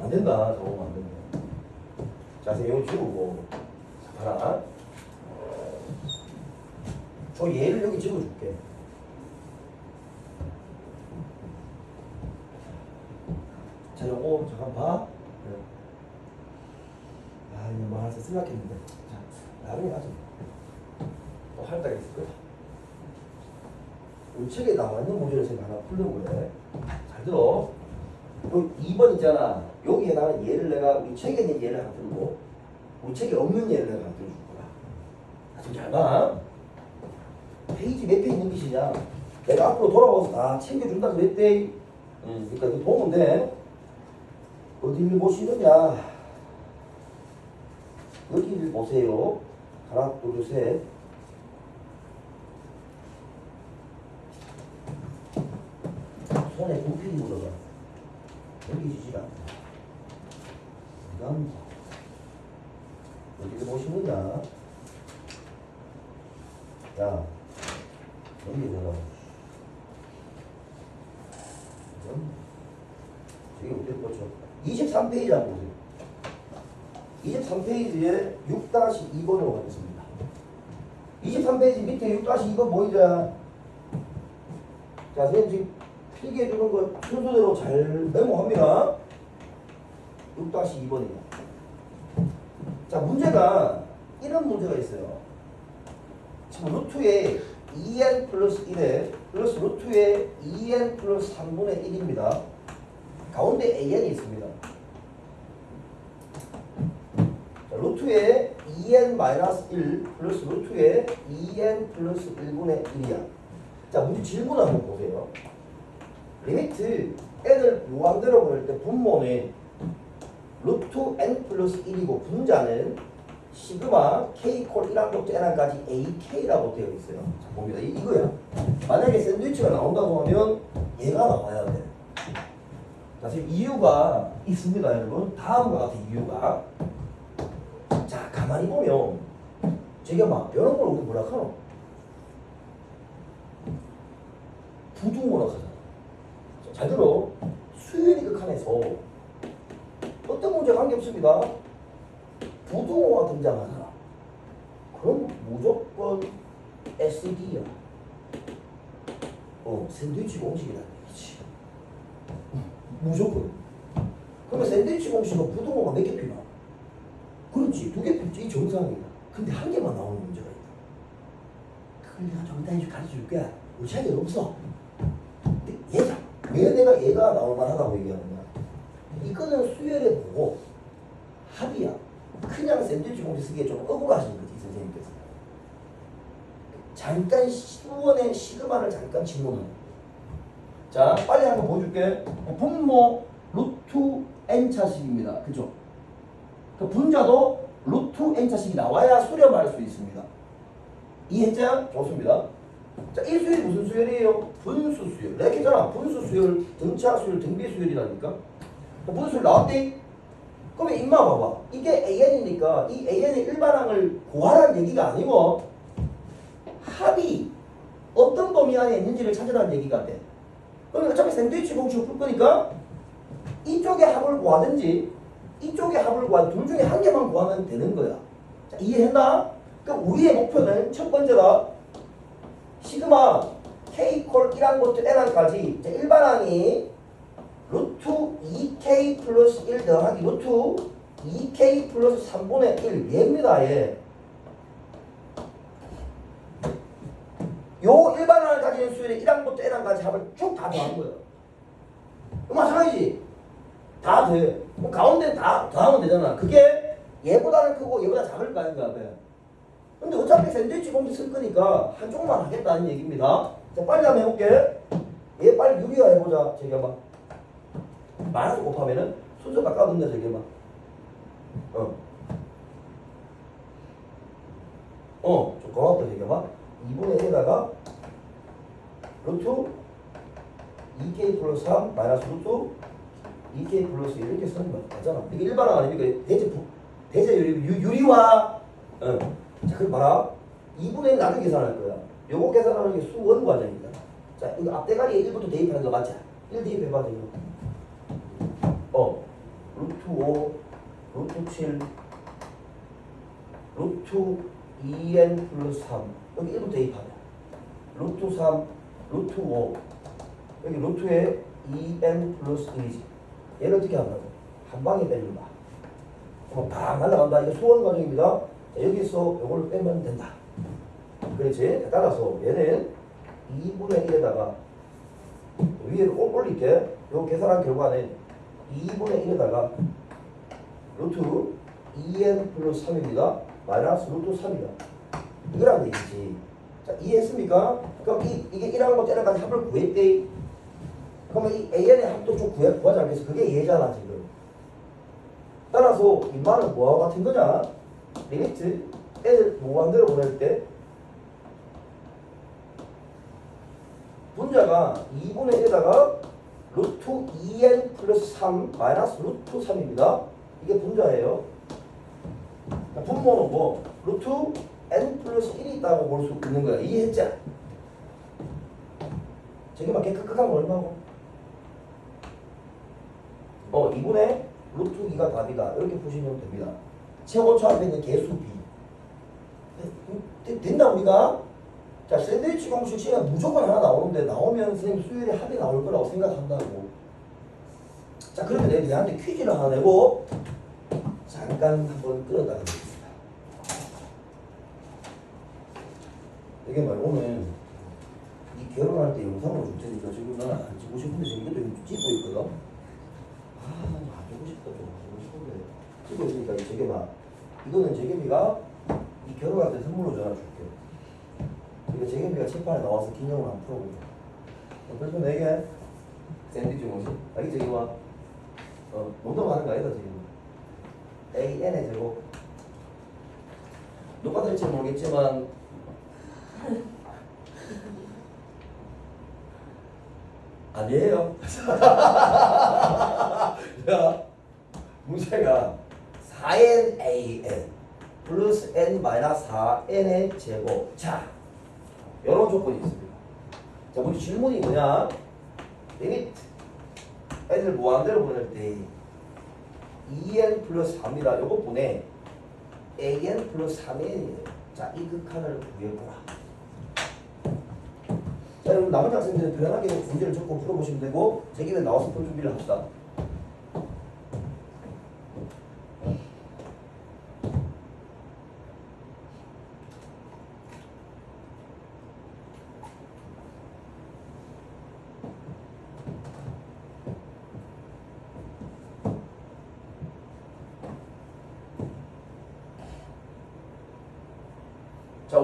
[SPEAKER 1] 안 된다. 잠으면 안 된다. 자, 선생님 이거 지우고. 자, 봐라. 저 얘를 여기 적어줄게. 자, 요거 잠깐 봐. 그래. 이거 뭐 하나 생각했는데. 자, 나중에 하자. 또 할 때가 있을 거야. 우리 책에 나와 있는 문제를 제가 하나 풀려고 그래. 잘 들어. 요 2번 있잖아. 여기에 나는 얘를 내가 우리 책에 있는 얘를 하나 들고 우리 책에 없는 얘를 내가 하나 들어줄 거야. 지금 잘 봐. 페이지 몇 페이지 있는 것이냐. 내가 앞으로 돌아와서 다 챙겨준다 그랬대. 그러니까 이거 보면 돼. 어디를 보시느냐. 여기를 보세요. 하나, 둘, 셋. 손에 굽히기 묻어가. 여기 지질 않다. 그다음 어디를 보시느냐. 자, 여기 들어가. 여기 어디를 보죠? 23페이지 한번 보세요. 23페이지에 6-2번으로 가겠습니다. 23페이지 밑에 6-2번 보이자. 자, 선생님 지금 필기해 주는 거 순서대로 잘 메모합니다. 6-2번이에요. 자, 문제가 이런 문제가 있어요. 지금 루트에 2n 플러스 1에 플러스 루트에 2n 플러스 3분의 1입니다. 가운데 an이 있습니다. 자, 루트에 2n 마이너스 1 플러스 루트에 2n 플러스 1분의 1이야. 자, 문제 질문 한번 보세요. 리미트 n을 무한대로 보낼 때 분모는 루트 n 플러스 1이고 분자는 시그마 k 콜 1항 곱제 n항까지 ak라고 되어 있어요. 자, 봅니다. 이거야. 만약에 샌드위치가 나온다고 하면 얘가 나와야 돼. 자, 지금 이유가 있습니다, 여러분. 다음과 같은 이유가. 자, 가만히 보면 제가 막 이런 걸 우리 뭐라 하노? 부등호라 하잖아. 잘 들어. 수열이 극한에서 어떤 문제가 관계없습니다. 부등호가 등장하잖아. 그럼 무조건 SD야. 샌드위치 공식이라는 얘기지. 무조건. 그러면 샌드위치 공식은 부등호가 몇 개 필요하? 그렇지, 2개 필요지. 이 정상이야. 근데 한 개만 나오는 문제가 있다. 그걸 내가 좀 이따 가르쳐 줄 거야. 무시할 일 없어. 근데 왜 내가 얘가 나올 만하다고 얘기하느냐? 이거는 수열해 보고 합이야. 그냥 샌드위치 공식 쓰기에 좀 억울하신 거지, 선생님께서. 잠깐 수원의 시그마를 잠깐 질문을. 자, 빨리 한번 보여줄게. 분모 루트 n차식입니다. 그죠? 그 분자도 루트 n차식이 나와야 수렴할 수 있습니다. 이해했죠? 좋습니다. 자, 이 수열이 무슨 수열이에요? 분수 수열. 내가 했잖아. 분수 수열, 등차 수열, 등비 수열이라니까. 분수 수열 나왔대? 그러면 임마 봐봐. 이게 AN이니까 이 AN의 일반항을 구하라는 얘기가 아니고 합이 어떤 범위 안에 있는지를 찾으라는 얘기가 돼. 그러면 어차피 샌드위치 공식을 풀 거니까 이쪽의 합을 구하든지 이쪽의 합을 구하든 둘 중에 한 개만 구하면 되는 거야. 자, 이해했나? 그럼 우리의 목표는 첫 번째다. 시그마 K 콜 1항부터 N항까지 일반항이 루트 2K 플러스 1 더하기 루트 2K 플러스 3분의 1 얘입니다. 얘. 요 일반항을 가진 수열의 1항부터 N항까지 합을 쭉 다 더한 거예요. 마찬가지지. 다 돼. 그럼 가운데는 다 더하면 되잖아. 그게 얘보다는 크고 얘보다 작을 거 아닌가 봐. 근데 어차피 샌드위치 공식 쓸 거니까 한쪽만 하겠다는 얘기입니다. 자, 빨리 한번 해볼게. 얘 빨리 유리화 해보자. 저기 한번. 마이너스 곱하면은 순서 바꿔둔다. 저기 한번. 좀 고맙다. 저기 한번. 2분의 1에다가 루트 2K 플러스 3 마이너스 루트 2K 플러스 1 이렇게 쓰는 거 맞잖아. 이게 일반항 아닙니까? 대체 유리화. 자, 그럼 봐라. 2분의 1 나중에 계산할 거야. 요거 계산하는 게 수원 과정이다. 자, 이거 앞대가리에 1부터 대입하는 거 맞지? 1 대입해봐, 지금. 루트 5, 루트 7, 루트 2n 플러스 3. 여기 1부터 대입하자. 루트 3, 루트 5. 여기 루트에 2n 플러스 1이지. 얘를 어떻게 한다고? 한 방에 빼준다. 팍 날라간다. 이거 수원 과정입니다. 자, 여기서 이걸 빼면 된다. 그렇지? 따라서 얘는 2분의 1에다가 위에 올릴게. 요 계산한 결과는 2분의 1에다가 루트 2n 플러스 3입니다. 마이너스 루트 3이다. 이거란 얘기지. 자, 이해했습니까? 그럼 이게 1항부터 N항까지 합을 구했대. 그러면 이 AN의 합도 좀 구하지 않겠어? 그게 얘잖아, 지금. 따라서 이 말은 뭐와 같은 거냐? 리미트 N을 무한대로 보낼 때 분자가 2분의 1에다가 루트 2n 플러스 3 마이너스 루트 3입니다. 이게 분자예요. 분모는 뭐? 루트 n 플러스 1이 있다고 볼 수 있는 거야. 이해했지? 저기만 개크크한 거 얼마고? 2분의 루트 2가 답이다. 이렇게 보시면 됩니다. 최고초 앞에 있는 개수 B. 된다 우리가? 자, 샌드위치 공식 시간 무조건 하나 나오는데 나오면 선생님 수열이 합이 나올 거라고 생각한다고. 자, 그러면 내가 얘한테 퀴즈를 하나 내고 잠깐 한번 끌어다 가겠습니다. 이게 말 오늘 이 결혼할 때 영상으로 줄 테니까 지금 나는 안 찍고 싶은데 지금 이것도 찍고 있거든. 안 찍고 싶다. 좀 하고 싶은데 찍고 있으니까 이 재겸아, 이거는 재겸이가 이 결혼할 때 선물로 전화 줄게. 이거 재겸이가 책판에 나와서 기념을 한번 풀어보자. 그래서 내게 샌드위치 공식 알겠지? 재겸아? 농담하는 거 아니다 지금. AN의 제곱 누가 될지 모르겠지만 아니에요. 자, 문제가 4n AN 플러스 n 마이너스 4n의 제곱. 자, 이런 조건이 있습니다. 자, 우리 질문이 뭐냐? 리미트 n을 무한대로 보낼 때 2n 플러스 4입니다. 요거 보내 an 플러스 3n이에요. 자, 이 극한을 구해보라. 자, 여러분 나머지 학생들은 편하게 문제를 적고 풀어보시면 되고 제 길에 나와서 풀 준비를 합시다.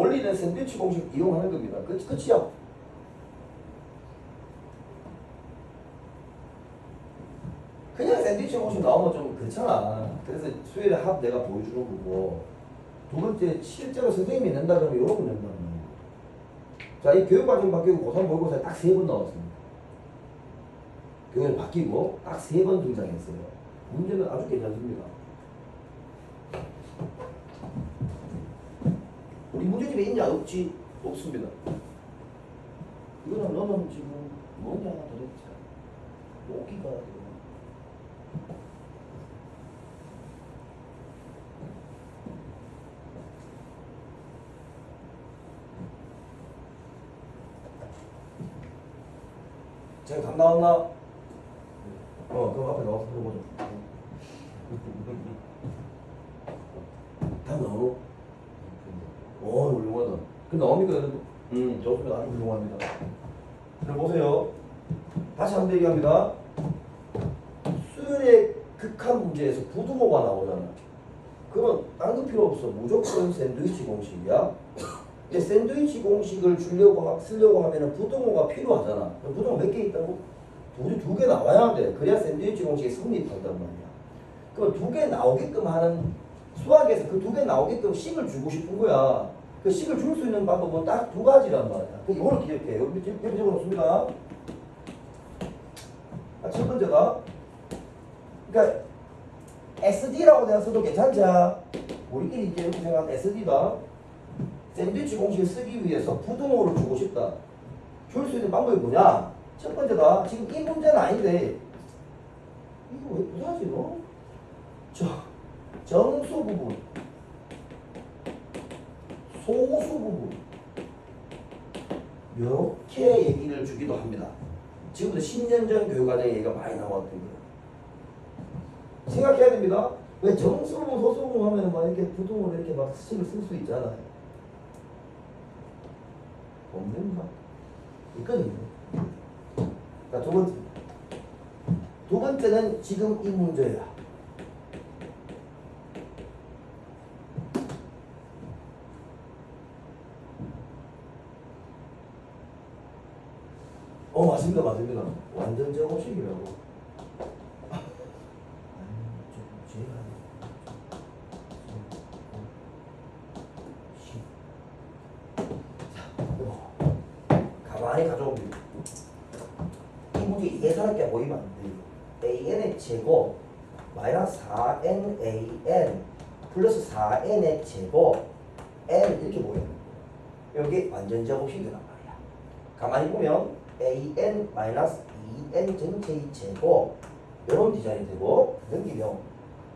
[SPEAKER 1] 원리는 샌드위치 공식 이용하는 겁니다. 끝이야. 그냥 샌드위치 공식 나오면 좀 그렇잖아. 그래서 수요일에 합 내가 보여주는 거고, 두 번째 실제로 선생님이 낸다 그러면 이런 거 낸다는 거예요. 자, 이 교육과정 바뀌고 고3 모의고사에 딱 3번 나왔습니다. 교육이 바뀌고 딱 3번 등장했어요. 문제는 아주 괜찮습니다. 우리 문제집에 있냐? 없지? 없습니다. 이거는 너는 지금 뭐냐 도대체? 여기가 제가 답 나왔나? 그럼 앞에 나와서 물어보자. 답 나오노? 훌륭하다. 그 나옵니까, 여러분? 좋습니다. 아주 훌륭합니다. 그럼 보세요. 다시 한번 얘기합니다. 수열의 극한 문제에서 부등호가 나오잖아. 그러면 딴 거 필요 없어. 무조건 샌드위치 공식이야. 근데 샌드위치 공식을 쓰려고 하면은 부등호가 필요하잖아. 부등호 몇 개 있다고? 두 개 나와야 돼. 그래야 샌드위치 공식이 성립한단 말이야. 그럼 2개 나오게끔 하는 수학에서 그 2개 나오게끔 식을 주고 싶은 거야. 그 식을 줄 수 있는 방법은 딱 2가지란 말이야. 이걸 기억해. 여기 적어놓습니다. 첫 번째다. 그러니까 SD라고 내가 써도 괜찮자. 우리끼리 이제 이렇게 생각하면 SD다. 샌드위치 공식을 쓰기 위해서 부등호를 주고 싶다. 줄 수 있는 방법이 뭐냐? 첫 번째다. 지금 이 문제는 아닌데 이거 왜 부사지 너? 정수 부분, 소수 부분 이렇게 얘기를 주기도 합니다. 지금부터 10년 전 교육과정에 얘기가 많이 나왔던 거예요. 생각해야 됩니다. 왜 정수 부분, 소수 부분 하면 막 이렇게 부등호를 이렇게 막 식을 쓸 수 있잖아요. 없는가? 있거든요. 자, 두 번째는 지금 이 문제야. 맞습니다, 맞습니다. 완전 제곱식이라고. 가만히 가져오면 이 문제 예사롭게 보이면 안 돼요. an의 제곱 마이너스 4nan 플러스 4n의 제곱 n 이렇게 보여요. 여기 완전 제곱식이란 말이야. 가만히 보면 an 마이너스 2n 전체의 제곱 이런 디자인이 되고 넘기면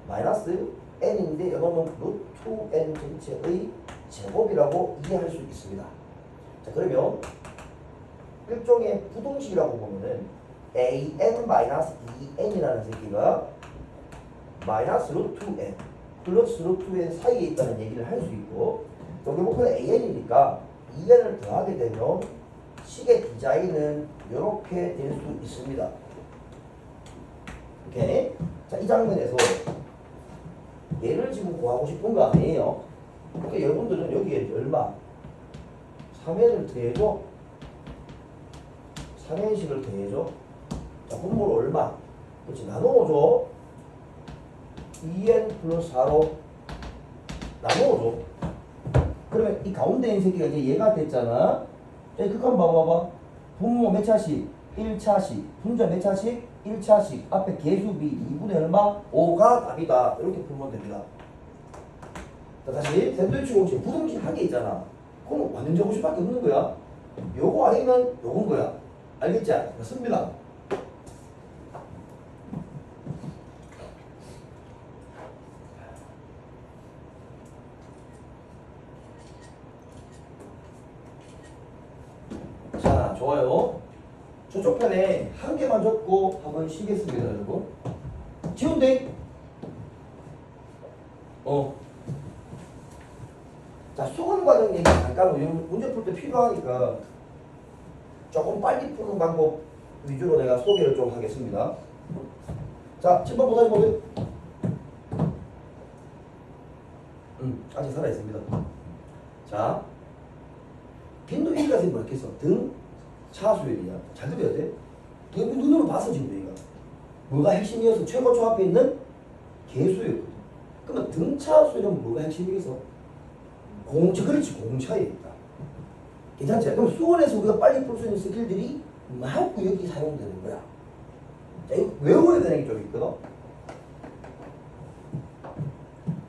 [SPEAKER 1] 마이너스 n인데 이거는 루트 n 전체의 제곱이라고 이해할 수 있습니다. 자, 그러면 일종의 부동식이라고 보면은 an 마이너스 2n이라는 새끼가 마이너스 루트 n 플러스 루트 n 사이에 있다는 얘기를 할 수 있고, 여기 목표는 an이니까 2n을 더하게 되면 식의 디자인은 이렇게 될 수 있습니다. 오케이? 자, 이 장면에서 얘를 지금 구하고 싶은 거 아니에요? 그러니까 여러분들은 여기에 얼마? 3n을 더해줘? 3n씩을 더해줘? 자, 분모를 얼마? 그렇지, 나누어줘. 2n 플러스 4로 나누어줘. 그러면 이 가운데 있는 새끼가 이제 얘가 됐잖아. 자, 극한 봐봐봐. 분모 몇 차씩? 1차씩. 분자 몇 차씩? 1차씩. 앞에 개수비 2분의 얼마? 5가 답이다. 이렇게 풀면 됩니다. 자, 다시 샌드위치 공식 부등식 한 개 있잖아. 그럼 완전 제곱식밖에 없는 거야. 요거 아니면 요건 거야. 알겠지? 맞습니다. 자, 좋아요. 저쪽 편에 한 개만 적고 한번 쉬겠습니다, 여러분. 지운데? 자, 수건 과정 얘기 잠깐 문제 풀 때 필요하니까 조금 빨리 푸는 방법 위주로 내가 소개를 좀 하겠습니다. 자, 7번 보다시 보세요. 아직 살아있습니다. 자, 선생님 뭐라 했어? 등차 수열이야. 잘 들어야 돼. 눈으로 봤어 지금 우리가. 뭐가 핵심이어서 최고초 앞에 있는 개수였거든. 그러면 등차 수열은 뭐가 핵심이겠어? 공차, 그렇지, 공차에 있다. 괜찮지? 그럼 수원에서 우리가 빨리 풀 수 있는 스킬들이 막 여기 사용되는 거야. 자, 이거 외워야 되는 게 좀 있거든.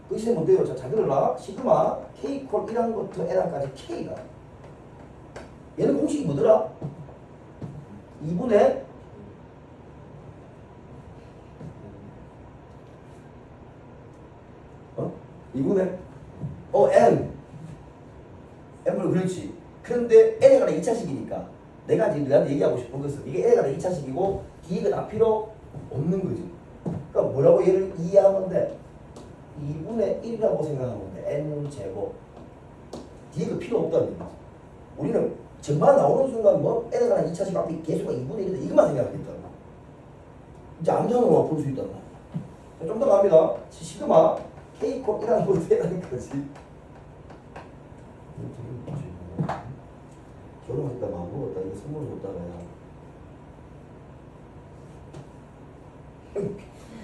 [SPEAKER 1] 그 시스템 뭔데요? 자, 잘 들어라. 시그마 K 콜 1항부터 N항까지 K가. 얘는 공식이 뭐더라? 2분의 2분의 N. N분 그렇지. 그런데 N에 관한 2차식이니까 내가 지금 너한테 얘기하고 싶은 것은 이게 N에 관한 2차식이고 D가 다 필요 없는 거지. 그러니까 뭐라고 얘를 이해하면 돼? 2분의 1이라고 생각하면 돼. N제곱. D가 필요 없다는 얘기지. 우리는 정말 나오는 순간 뭐 N에 관한 2차식 앞에 개수가 2분의 1이다 이것만 생각하겠다고. 이제 암산으로만 볼 수 있단 말이야. 좀 더 갑니다. 시그마 K 콜 1항 볼 때라니까지. 결혼했다 마음 먹었다 이거 선물 줬다가야.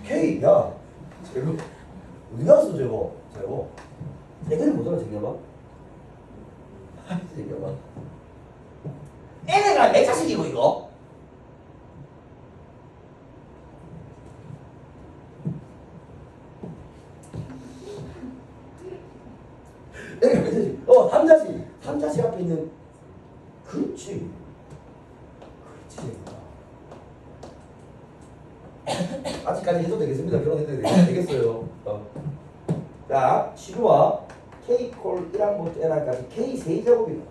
[SPEAKER 1] K 야 제곱 어디 갔어 제곱 제곱 내가 뭐더라 제곱아 제곱아 N가 내 자식이고 이거 N가 내 자식 삼자식 앞에 있는 그렇지 아직까지 해도 되겠습니다. 결혼해도 되겠어요. 자, 시루와 K 콜 1항부터 N항까지 K 세제곱이다.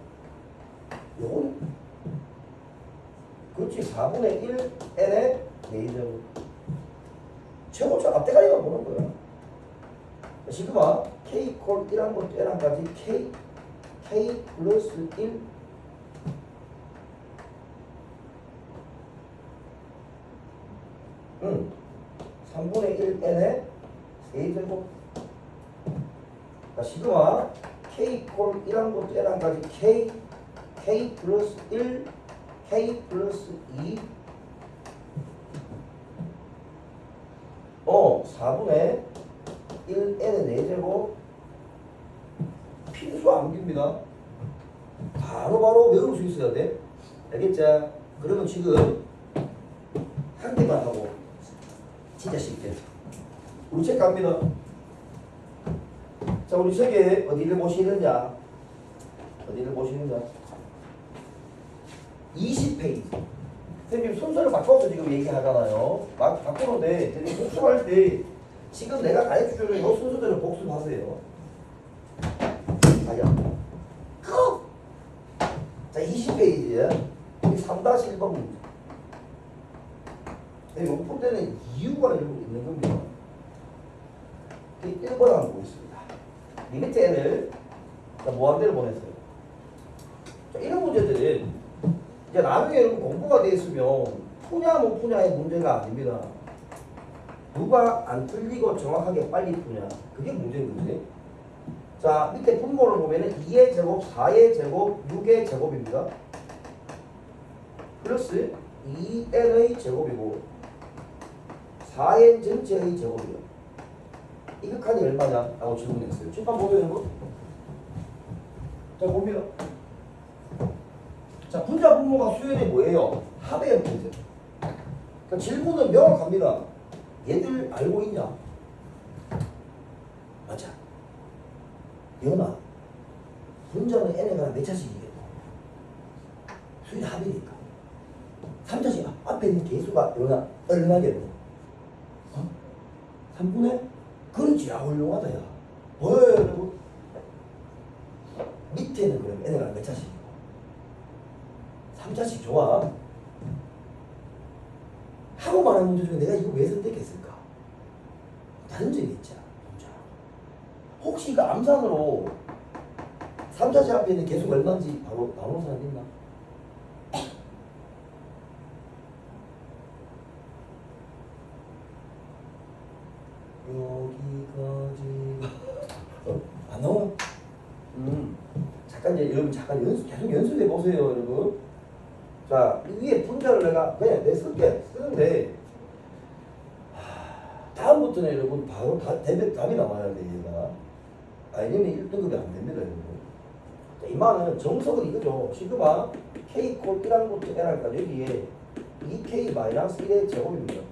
[SPEAKER 1] 요건 그렇지 4분의 1 N의 4제곱. 최고차 앞대가리가 보는 거야. 시그마 K 콜 1항부터 N항까지 K 플러스 1 3분의 1 N의 세제곱. 시그마 K 콜 1항부터 N항까지 K 플러스 1 K 플러스 2 4분의 1 N의 4제곱. 필수 암기입니다. 바로 외울 수 있어야 돼. 알겠죠? 그러면 지금 한 개만 하고 진짜 쉽게 우리 책 갑니다. 자, 우리 책에 어디를 보시느냐 20페이지. 선생님 순서를 바꿔서 지금 얘기하잖아요. 바꾸는데 선생님 복습할 때 지금 내가 가르쳐주는 이 순서대로 복습하세요. 아야. 자, 20페이지에 우리 3-1번 문제. 이거 풀 때는 이유가 있는 겁니다. 1번 한번 보겠습니다. 리미트 n을 무한대로 보냈어요. 자, 이런 문제들은 이제 나중에 여러분 공부가 되어 있으면 푸냐 못 푸냐의 문제가 아닙니다. 누가 안 틀리고 정확하게 빨리 푸냐 그게 문제인 거지. 자, 밑에 분모를 보면은 2의 제곱, 4의 제곱, 6의 제곱입니다. 플러스 2n의 제곱이고 4n 전체의 제곱이요. 이 극한이 얼마냐? 라고 질문했어요. 칠판 보세요, 여러분. 자, 봅니다. 자, 분자 분모가 수열이 뭐예요? 합의 문제. 그러니까 질문은 명확합니다. 얘들 알고 있냐? 맞아. 연아, 분자는 n에 관한 몇 차식이겠노? 수열이 합이니까. 3차식 앞에 있는 개수가 얼마겠노? 3분의? 그렇지. 야, 훌륭하다, 야. 여러분. 밑에는 그럼 n가 몇 차식이고? 3차식 좋아. 하고 말하는 문제 중에 내가 이거 왜 선택했을까? 다른 점이 있잖아. 혹시 이거 암산으로 3차식 앞에 있는 개수가 얼마인지 바로 나오는 사람 있나? 여기까지 안 나와? 잠깐 이제 여러분 잠깐 계속 연습해 보세요, 여러분. 자, 이 위에 분자를 내가 그냥 쓰는데 다음부터는 여러분 바로 답이 나와야 돼, 얘가. 아니면 1등급이 안 됩니다, 여러분. 자, 이만은 정석은 이거죠. 시그마 K 콜 1항부터 N항까지 여기에 2K-1의 제곱입니다.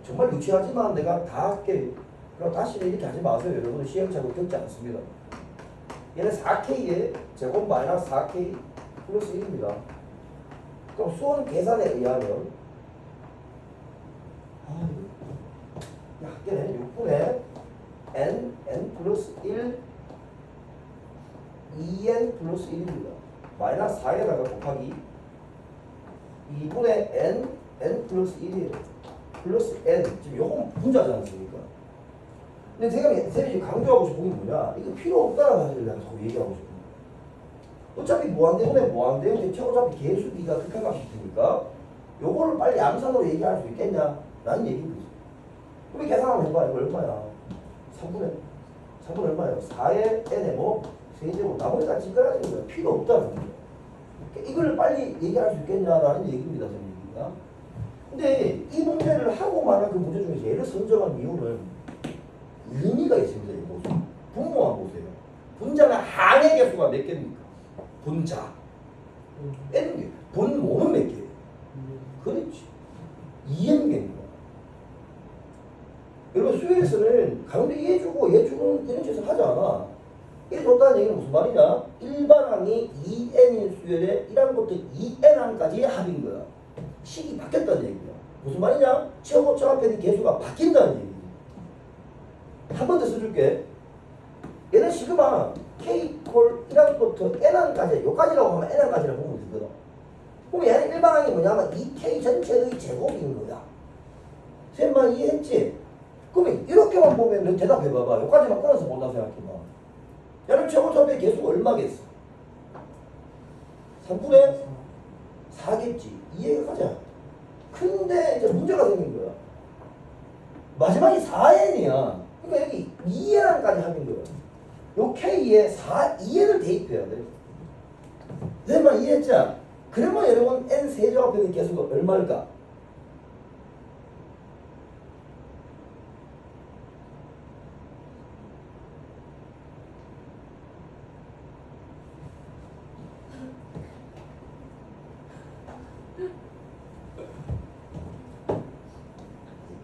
[SPEAKER 1] 정말 유치하지만 내가 다 할게. 그럼 다시는 이렇게 하지 마세요. 여러분은 시행착오 겪지 않습니다. 얘는 4K의 제곱 마이너스 4K 플러스 1입니다. 그럼 수원 계산에 의하면 학계는 6분의 n 플러스 1 2n 플러스 1입니다. 마이너스 4에다가 곱하기 2분의 n 플러스 1이에요. 플러스 n 지금 요건 분자지 않습니까? 근데 제가 지금 강조하고 싶은 게 뭐냐, 이거 필요 없다는 사실을 내가 자꾸 얘기하고 싶은 거야. 어차피 무한대분에 무한대분 대체 어차피 개수비가 극한값이 있으니까 요거를 빨리 암산으로 얘기할 수 있겠냐 라는 얘기입니다. 그럼 계산하면 해봐. 이거 얼마야? 3분의 얼마예요? 4의 n에 뭐? 세제곱. 나머지가 찌그러지는 거야. 필요 없다는 거야. 이걸 빨리 얘기할 수 있겠냐라는 얘기입니다. 저는 얘기가. 근데 이 문제를 하고 말한 그 문제 중에서 얘를 선정한 이유는 의미가 있습니다. 이 모습. 분모만 보세요. 분자는 항의 개수가 몇 개입니까? 분자. n개. 분모는 몇 개예요? 그렇지. 2n개입니다. 여러분 수열에서는 가운데 얘 주고 얘 주는 이런 식으로 하지 않아. 1 줬다는 얘기는 무슨 말이냐? 일반항이 2n인 수열에 1항부터 2n항까지의 합인 거야. 식이 바뀌었다는 얘기야. 무슨 말이냐? 저 앞에 있는 개수가 바뀐다는 얘기야. 한 번 더 써줄게. 얘는 시그마 K콜 1항부터 N항까지, 요까지라고 하면 N항까지라고 보면 되거든. 그럼 얘는 일반항이 뭐냐면 2K 전체의 제곱인 거야. 쌤만 이해했지? 그러면 이렇게만 보면 너 대답해봐봐. 요까지만 끊어서 본다 생각해봐. 얘는 최고점의 개수가 얼마겠어? 3분의 4겠지. 이해가 가자. 근데 이제 문제가 생긴 거야. 마지막이 4n이야. 그러니까 여기 2n까지 하는 거야. 요 K에 2n을 대입해야 돼. 쌤만 이해했지? 그러면 여러분 n 세제곱 앞에 있는 개수가 얼마일까?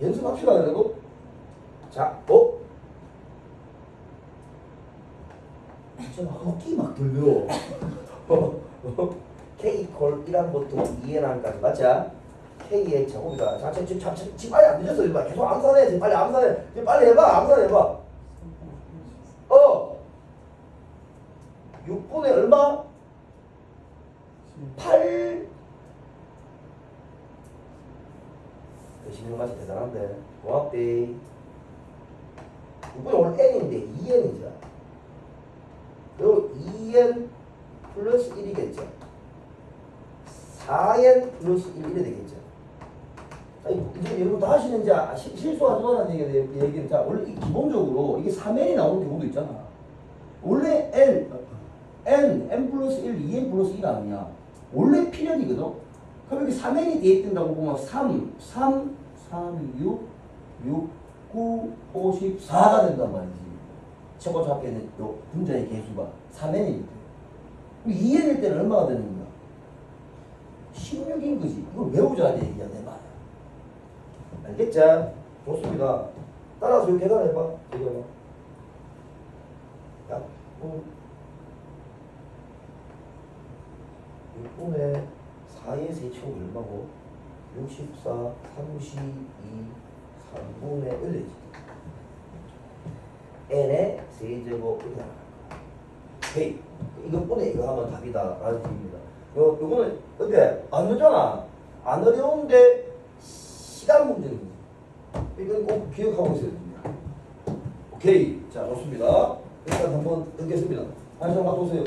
[SPEAKER 1] 연습합시다, 여러분. 자, 진짜 헛기 막 들려. K콜 1항부터 2n항까지 맞자? K의 제곱이다. 자, 지금 빨리 안 늦었어. 계속 암산해. 지금 빨리 암산해. 지금 빨리 해봐. 암산해봐. 6분의 얼마? 8. 16맛이 대단한데. 고맙대. 6분의 오늘 n인데 2n이죠. 그리고 2n 플러스 1이겠죠. 4n 플러스 1 이래 되겠죠. 아니, 이제 여러분 다 하시는지 실수하지 말라는 얘기는, 자, 원래 기본적으로 이게 3n이 나오는 경우도 있잖아. 원래 n 플러스 1, 2n 플러스 1 아니냐. 원래 필연이거든. 그럼 여기 3n이 대입된다고 보면 3, 6, 9, 54가 된단 말이지. 최고 잡게는 요 분자의 개수가 3n이니까. 그럼 2n일 때는 얼마가 되는 거야? 16인 거지. 이걸 외우자는 얘기야, 내 말이야. 알겠죠? 좋습니다. 따라서 이거 계산해봐. 이거. 야, 6분의 4의 세제곱이 얼마고? 64, 32, 3분의 1이지. n의 세제곱 이렇게 나가는 거야. 오케이. 이것뿐에 이거 하면 답이다 라는 얘기입니다. 요거는 어때? 안 어렵잖아. 안 어려운데 시간 문제입니다. 이건 꼭 기억하고 있어야 됩니다. 오케이. 자, 좋습니다. 일단 한번 듣겠습니다. 한번 맞춰보세요.